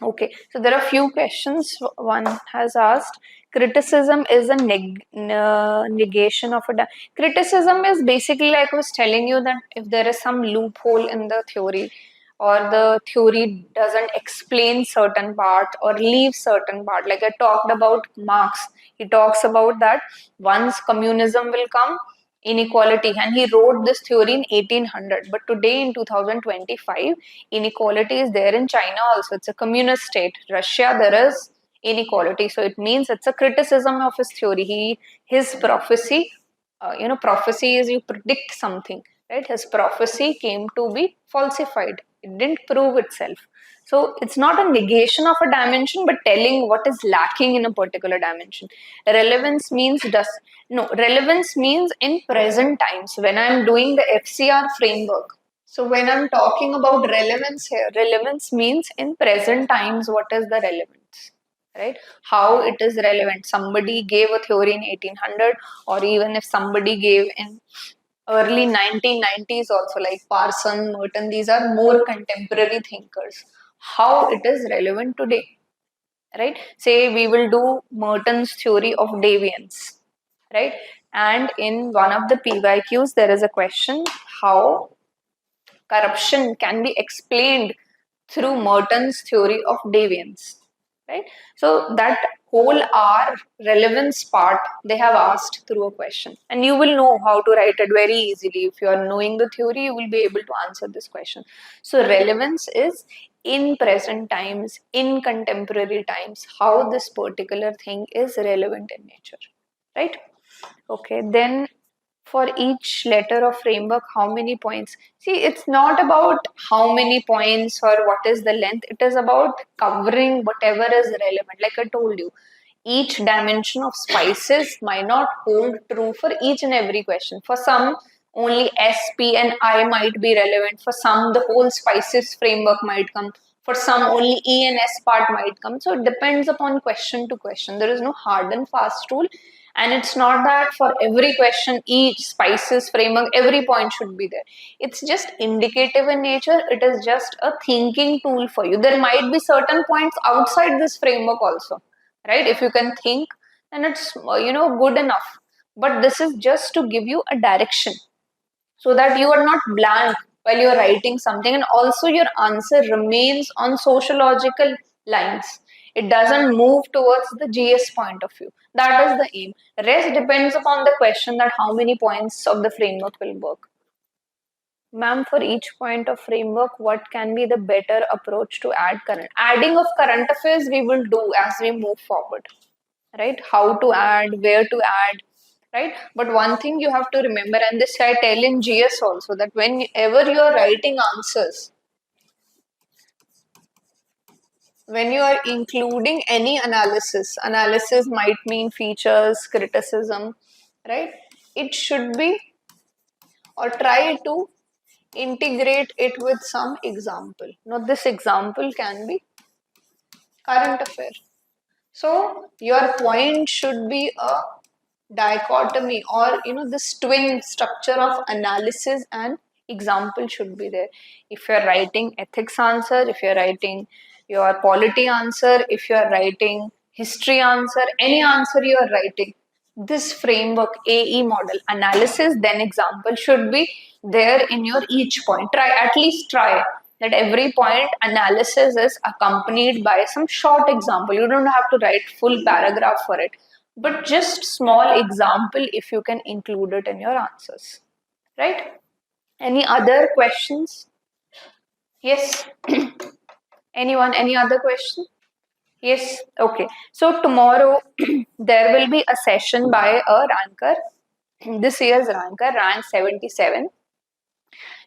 Okay, so there are few questions. One has asked, criticism is a negation of a criticism is basically, like I was telling you, that if there is some loophole in the theory, or the theory doesn't explain certain part or leave certain part, like I talked about Marx, he talks about that once communism will come, inequality, and he wrote this theory in 1800, but today in 2025 inequality is there in China also. It's a communist state. Russia, there is inequality, so it means it's a criticism of his theory. His prophecy, prophecy is you predict something, right? His prophecy came to be falsified, it didn't prove itself. So it's not a negation of a dimension, but telling what is lacking in a particular dimension. Relevance means relevance means in present times. When I'm doing the FCR framework, so when I'm talking about relevance here, relevance means in present times what is the relevance, right? How it is relevant. Somebody gave a theory in 1800, or even if somebody gave in early 1990s also, like Parson, Merton, these are more contemporary thinkers. How it is relevant today, right? Say we will do Merton's theory of deviance, right? And in one of the PYQs, there is a question, how corruption can be explained through Merton's theory of deviance, right? So that whole R relevance part they have asked through a question, and you will know how to write it very easily. If you are knowing the theory, you will be able to answer this question. So relevance is in present times, in contemporary times, how this particular thing is relevant in nature, right? Okay, then For each letter of framework, how many points? See, it's not about how many points or what is the length. It is about covering whatever is relevant. Like I told you, each dimension of spices might not hold true for each and every question. For some, only S, P, and I might be relevant. For some, the whole spices framework might come. For some, only E and S part might come. So it depends upon question to question. There is no hard and fast rule. And it's not that for every question, each spices framework, every point should be there. It's just indicative in nature. It is just a thinking tool for you. There might be certain points outside this framework also, right? If you can think, then it's good enough. But this is just to give you a direction so that you are not blank while you are writing something, and also your answer remains on sociological lines. It doesn't move towards the GS point of view. That is the aim. Rest depends upon the question that how many points of the framework will work. Ma'am, for each point of framework, what can be the better approach to add current? Adding of current affairs we will do as we move forward, right? How to add, where to add, right? But one thing you have to remember, and this I tell in GS also, that whenever you are writing answers, when you are including any analysis might mean features, criticism, right? It should be, or try to integrate it with some example. Now, this example can be current affair. So, your point should be a dichotomy, or this twin structure of analysis and example should be there. If you're writing ethics answer, if you're writing your polity answer, if you're writing history answer, any answer you are writing, this framework AE model, analysis then example, should be there in your each point. Try, at least try that every point analysis is accompanied by some short example. You don't have to write full paragraph for it, but just small example if you can include it in your answers, right? Any other questions? Yes. Anyone, any other question? Yes. Okay, so tomorrow there will be a session by a ranker, this year's ranker, rank 77,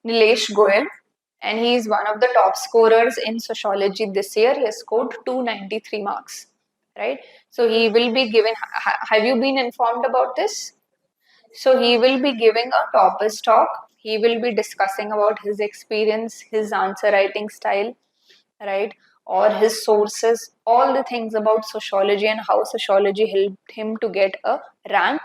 Neelesh Goyal, and he is one of the top scorers in sociology this year. He has scored 293 marks, right? So he will be given, have you been informed about this? So he will be giving a toppers talk. He will be discussing about his experience, his answer writing style, right? Or his sources, all the things about sociology and how sociology helped him to get a rank.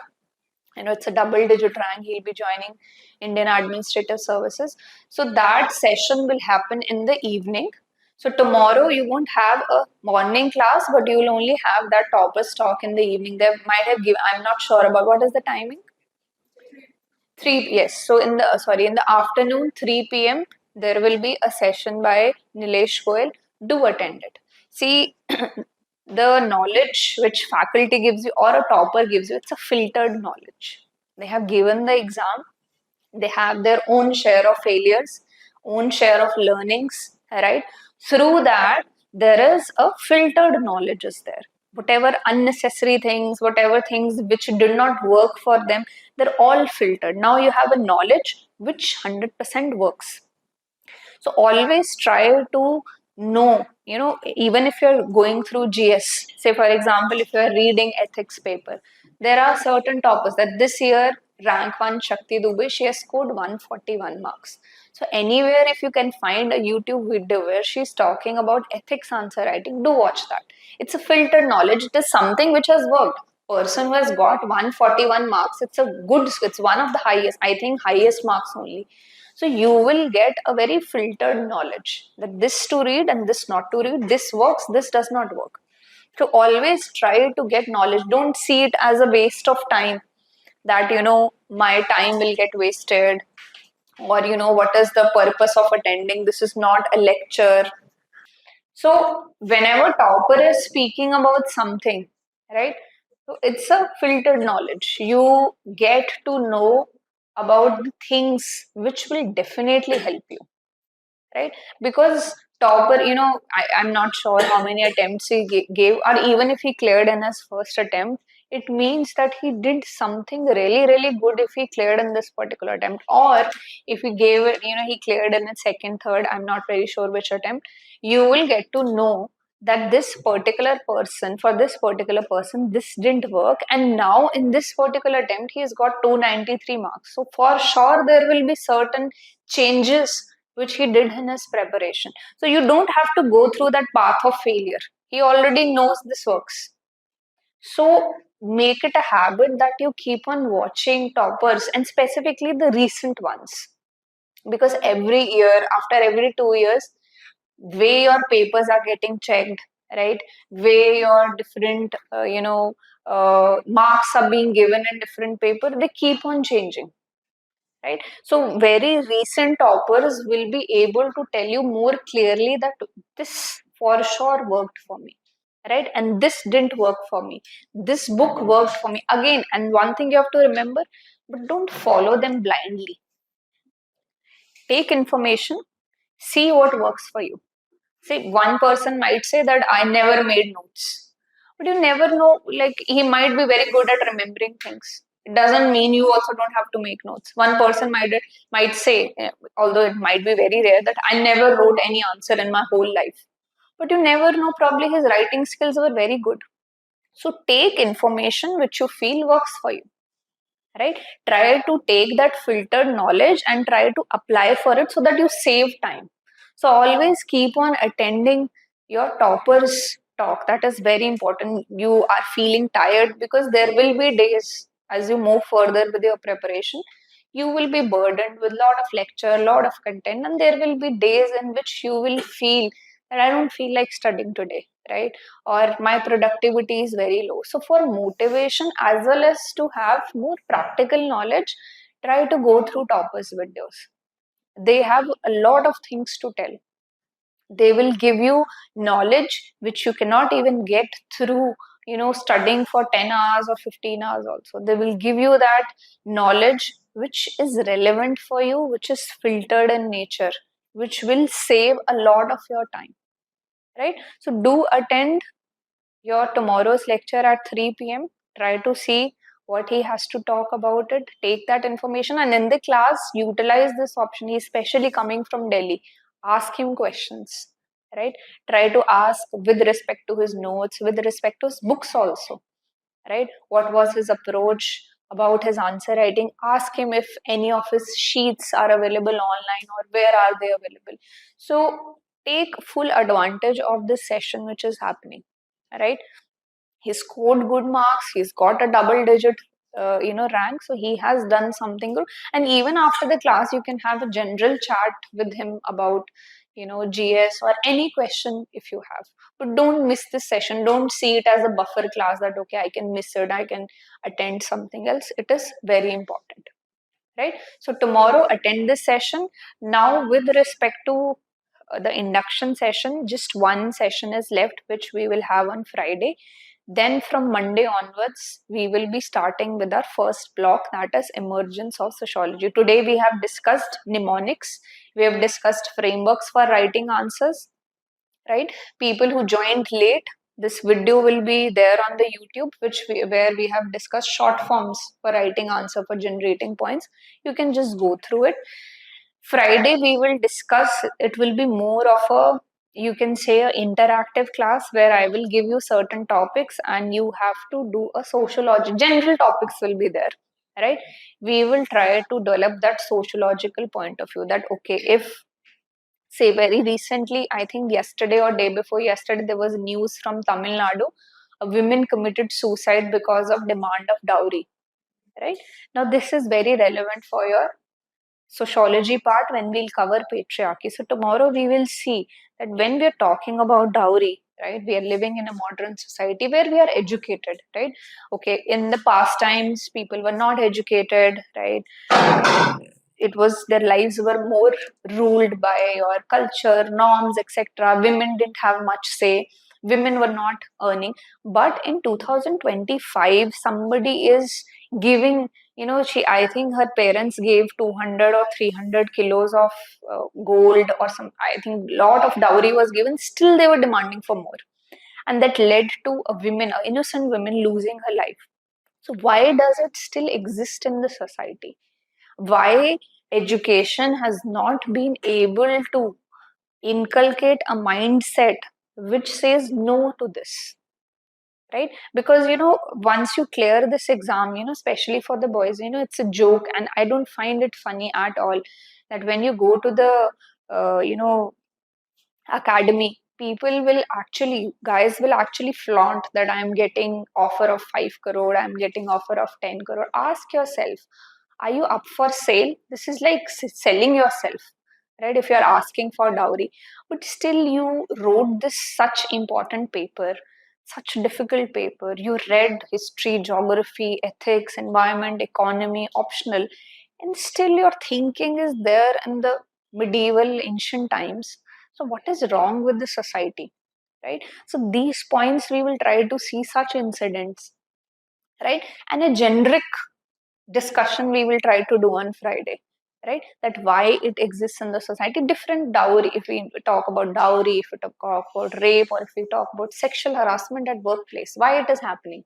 It's a double digit rank. He'll be joining Indian Administrative Services. So that session will happen in the evening. So tomorrow you won't have a morning class, but you will only have that toppers talk in the evening. They might have given, I'm not sure about what is the timing. 3, yes. So in the afternoon, 3 p.m. there will be a session by Neelesh Goyal. Do attend it. See, the knowledge which faculty gives you or a topper gives you, it's a filtered knowledge. They have given the exam. They have their own share of failures, own share of learnings, right? Through that, there is a filtered knowledge is there. Whatever unnecessary things, whatever things which did not work for them, they're all filtered. Now you have a knowledge which 100% works. So always try to know, even if you're going through GS, say for example, if you're reading ethics paper, there are certain topics that this year, rank 1 Shakti Dubey, she has scored 141 marks. So anywhere if you can find a YouTube video where she's talking about ethics answer writing, do watch that. It's a filtered knowledge. It is something which has worked. Person who has got 141 marks, it's one of the highest, I think highest marks only. So you will get a very filtered knowledge that this to read and this not to read, this works, this does not work. So always try to get knowledge. Don't see it as a waste of time, that my time will get wasted, or what is the purpose of attending, this is not a lecture. So whenever topper is speaking about something, right, so it's a filtered knowledge. You get to know about the things which will definitely help you, right? Because topper, I'm not sure how many attempts he gave, or even if he cleared in his first attempt, it means that he did something really, really good if he cleared in this particular attempt. Or if he gave it, he cleared in his second, third, I'm not very sure which attempt, you will get to know that this particular person, for this particular person, this didn't work. And now in this particular attempt, he has got 293 marks. So for sure, there will be certain changes which he did in his preparation. So you don't have to go through that path of failure. He already knows this works. So make it a habit that you keep on watching toppers, and specifically the recent ones. Because every year, after every 2 years, way your papers are getting checked, right? Way your different, marks are being given in different paper. They keep on changing, right? So very recent toppers will be able to tell you more clearly that this for sure worked for me, right? And this didn't work for me. This book worked for me again. And one thing you have to remember, but don't follow them blindly. Take information, see what works for you. See, one person might say that I never made notes. But you never know, like, he might be very good at remembering things. It doesn't mean you also don't have to make notes. One person might say, although it might be very rare, that I never wrote any answer in my whole life. But you never know, probably his writing skills were very good. So take information which you feel works for you, right? Try to take that filtered knowledge and try to apply for it so that you save time. So always keep on attending your toppers talk. That is very important. You are feeling tired because there will be days as you move further with your preparation, you will be burdened with a lot of lecture, lot of content, and there will be days in which you will feel that I don't feel like studying today, right? Or my productivity is very low. So for motivation as well as to have more practical knowledge, try to go through toppers videos. They have a lot of things to tell. They will give you knowledge which you cannot even get through studying for 10 hours or 15 hours. Also they will give you that knowledge which is relevant for you, which is filtered in nature, which will save a lot of your time, right? So do attend your tomorrow's lecture at 3 p.m. Try to see what he has to talk about it. Take that information, and in the class, utilize this option. He's especially coming from Delhi. Ask him questions, right? Try to ask with respect to his notes, with respect to his books also, right? What was his approach about his answer writing? Ask him if any of his sheets are available online or where are they available. So take full advantage of this session which is happening, right? He scored good marks, he's got a double digit rank, so he has done something good. And even after the class you can have a general chat with him about GS or any question if you have. But don't miss this session. Don't see it as a buffer class that okay, I can miss it, I can attend something else. It is very important, right? So tomorrow attend this session. Now with respect to the induction session, just one session is left which we will have on Friday. Then from Monday onwards, we will be starting with our first block, that is emergence of sociology. Today we have discussed mnemonics, we have discussed frameworks for writing answers, right? People who joined late, this video will be there on the YouTube, where we have discussed short forms for writing answer, for generating points. You can just go through it. Friday we will discuss, it will be more of a, you can say, an interactive class where I will give you certain topics and you have to do a sociology. General topics will be there, right? We will try to develop that sociological point of view that okay, if say very recently, I think yesterday or day before yesterday, there was news from Tamil Nadu, a woman committed suicide because of demand of dowry, right? Now this is very relevant for your sociology part when we'll cover patriarchy. So tomorrow we will see that when we are talking about dowry, right, we are living in a modern society where we are educated, right? Okay, in the past times people were not educated, right? It was, their lives were more ruled by your culture, norms, etc. Women didn't have much say, women were not earning. But in 2025 somebody is giving I think her parents gave 200 or 300 kilos of gold or some, I think lot of dowry was given, still they were demanding for more. And that led to a innocent woman losing her life. So why does it still exist in the society? Why education has not been able to inculcate a mindset which says no to this, right? Because once you clear this exam, especially for the boys, it's a joke, and I don't find it funny at all that when you go to the academy, guys will actually flaunt that I'm getting offer of 5 crore, I'm getting offer of 10 crore. Ask yourself, are you up for sale? This is like selling yourself, right? If you're asking for dowry, but still you wrote this such important paper, such difficult paper. You read history, geography, ethics, environment, economy, optional, and still your thinking is there in the medieval ancient times. So what is wrong with the society, right? So these points we will try to see such incidents, right? And a generic discussion we will try to do on Friday, right? That why it exists in the society. Different dowry, if we talk about dowry, if we talk about rape, or if we talk about sexual harassment at workplace, why it is happening.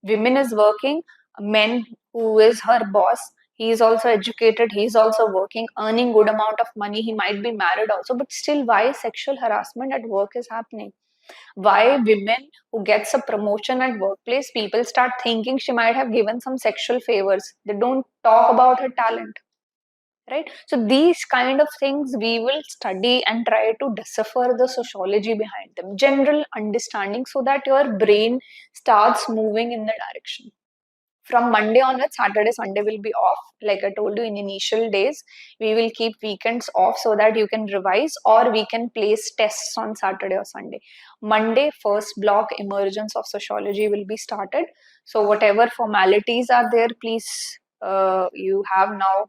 Women is working, men who is her boss, he is also educated, he is also working, earning good amount of money, he might be married also, but still why sexual harassment at work is happening? Why women who gets a promotion at workplace, people start thinking she might have given some sexual favors. They don't talk about her talent, right? So these kind of things we will study and try to decipher the sociology behind them, general understanding, so that your brain starts moving in the direction. From Monday onwards, Saturday, Sunday will be off. Like I told you, in initial days, we will keep weekends off so that you can revise, or we can place tests on Saturday or Sunday. Monday, first block emergence of sociology will be started. So whatever formalities are there, please, you have now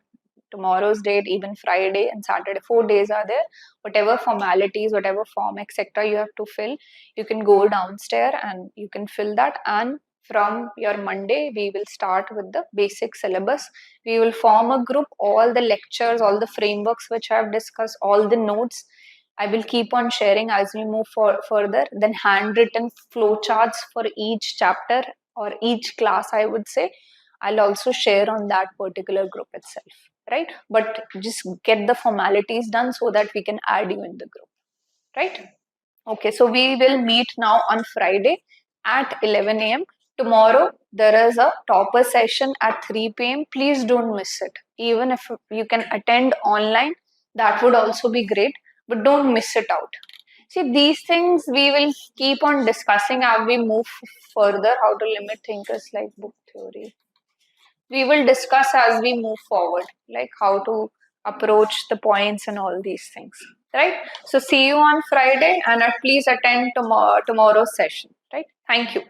tomorrow's date, even Friday and Saturday, 4 days are there. Whatever formalities, whatever form, etc., you have to fill, you can go downstairs and you can fill that. And from your Monday, we will start with the basic syllabus. We will form a group, all the lectures, all the frameworks which I have discussed, all the notes. I will keep on sharing as we move further. Then handwritten flowcharts for each chapter or each class, I would say. I'll also share on that particular group itself, right? But just get the formalities done so that we can add you in the group, right? Okay, so we will meet now on Friday at 11 a.m. Tomorrow, there is a topper session at 3 p.m. Please don't miss it. Even if you can attend online, that would also be great, but don't miss it out. See, these things we will keep on discussing as we move further, how to limit thinkers like book theory. We will discuss as we move forward, like how to approach the points and all these things, right? So see you on Friday, and please attend tomorrow's session, right? Thank you.